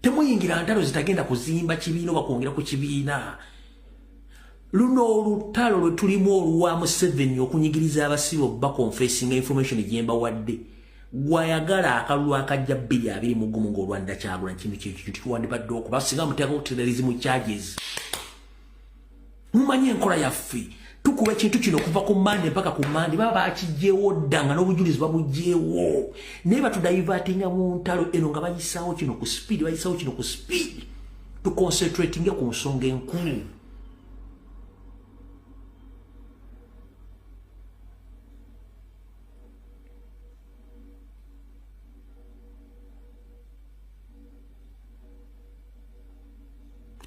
temuyingira ntalo zitagenda kuzimba kibiina oba kwongera ku kibiina luno olutalo lwe tulimu oluwa Museveni okunyigiriza abasibe okuba confessing information egyemba wadde gwayagala akalulu akajja 221 ng'olwanira Kyagulanyi kintu kyekyo tuwandibadde okuba singa muteekako terrorism charges mumanye enkola yaffe tukuba ekintu kino kuva ku Mande mpaka ku Mande baba bakijjeewo ddanga n'obujulizi babugjeewo naye batudayivatinga mu ntalo eno nga bayisaawo kino ku speed tuconcentratinge ku nsonga enkulu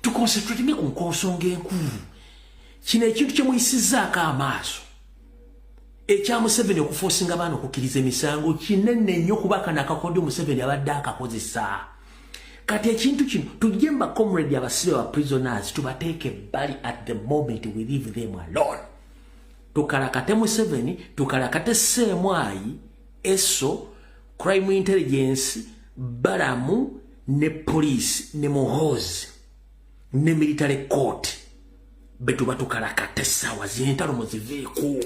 tuconcentratinge ku nsonga enkulu kino ekintu kyemuyisizaako amaaso ekya Museveni okuforcinga abaana okukkiriza emisango kinene nnyo kuba kano akakodyo Museveni abadde akakozesa kati ekintu kino tujje mba comrade abasibe ba prisoners tubateeke ebbali at the moment we leave them alone tukalakate Museveni tukalakate Ssemwayi ESO crime intelligence balamu ne police ne muhoozi ne military court betu batukalakate sawa zintalo muziveeko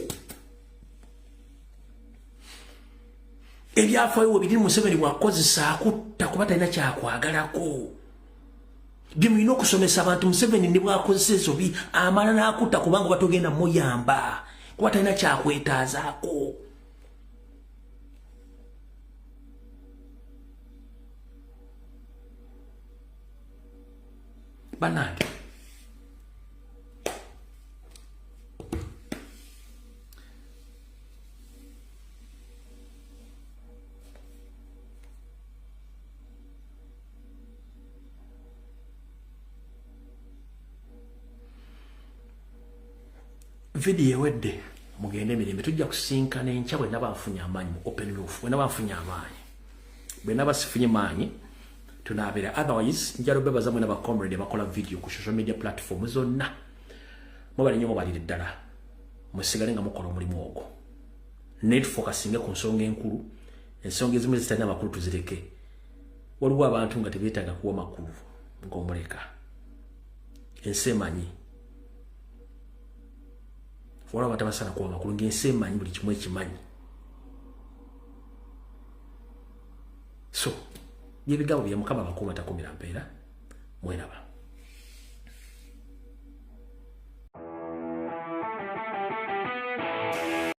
ebyafaayo biri Museveni bwakozesa akutta kuba talina kyakwagalako bye mulina okusomesa abantu Museveni ne bwakozesa ezobi amala n'akutta kubanga batogenda muyamba kuba talina kyakwetaazaako banange video ewedde mugende emirembe tujja kusinkana enkya bwe naba nfunye amaanyi mu open roof bwe naba nfunye amaanyi bwe naba sifunye maanyi tunabeera otherwise njalo bebaza mwe naba comrade bakola video ku social media platform zonna mubali nnyo mubalire ddala musigale nga mukola omulimu ogwo net focusinge ku nsonga enkulu ensonga ezimu zitalina makulu tuzireke waliwo abantu nga tebeetaaga kuwa makulu ng'omuleka ensi emanyi wala batabasala kuwa makulu ng'ensi emanyi buli kimu ekimanyi so by'ebigambo bya Mukama bakuuma takumira mpeera mweraba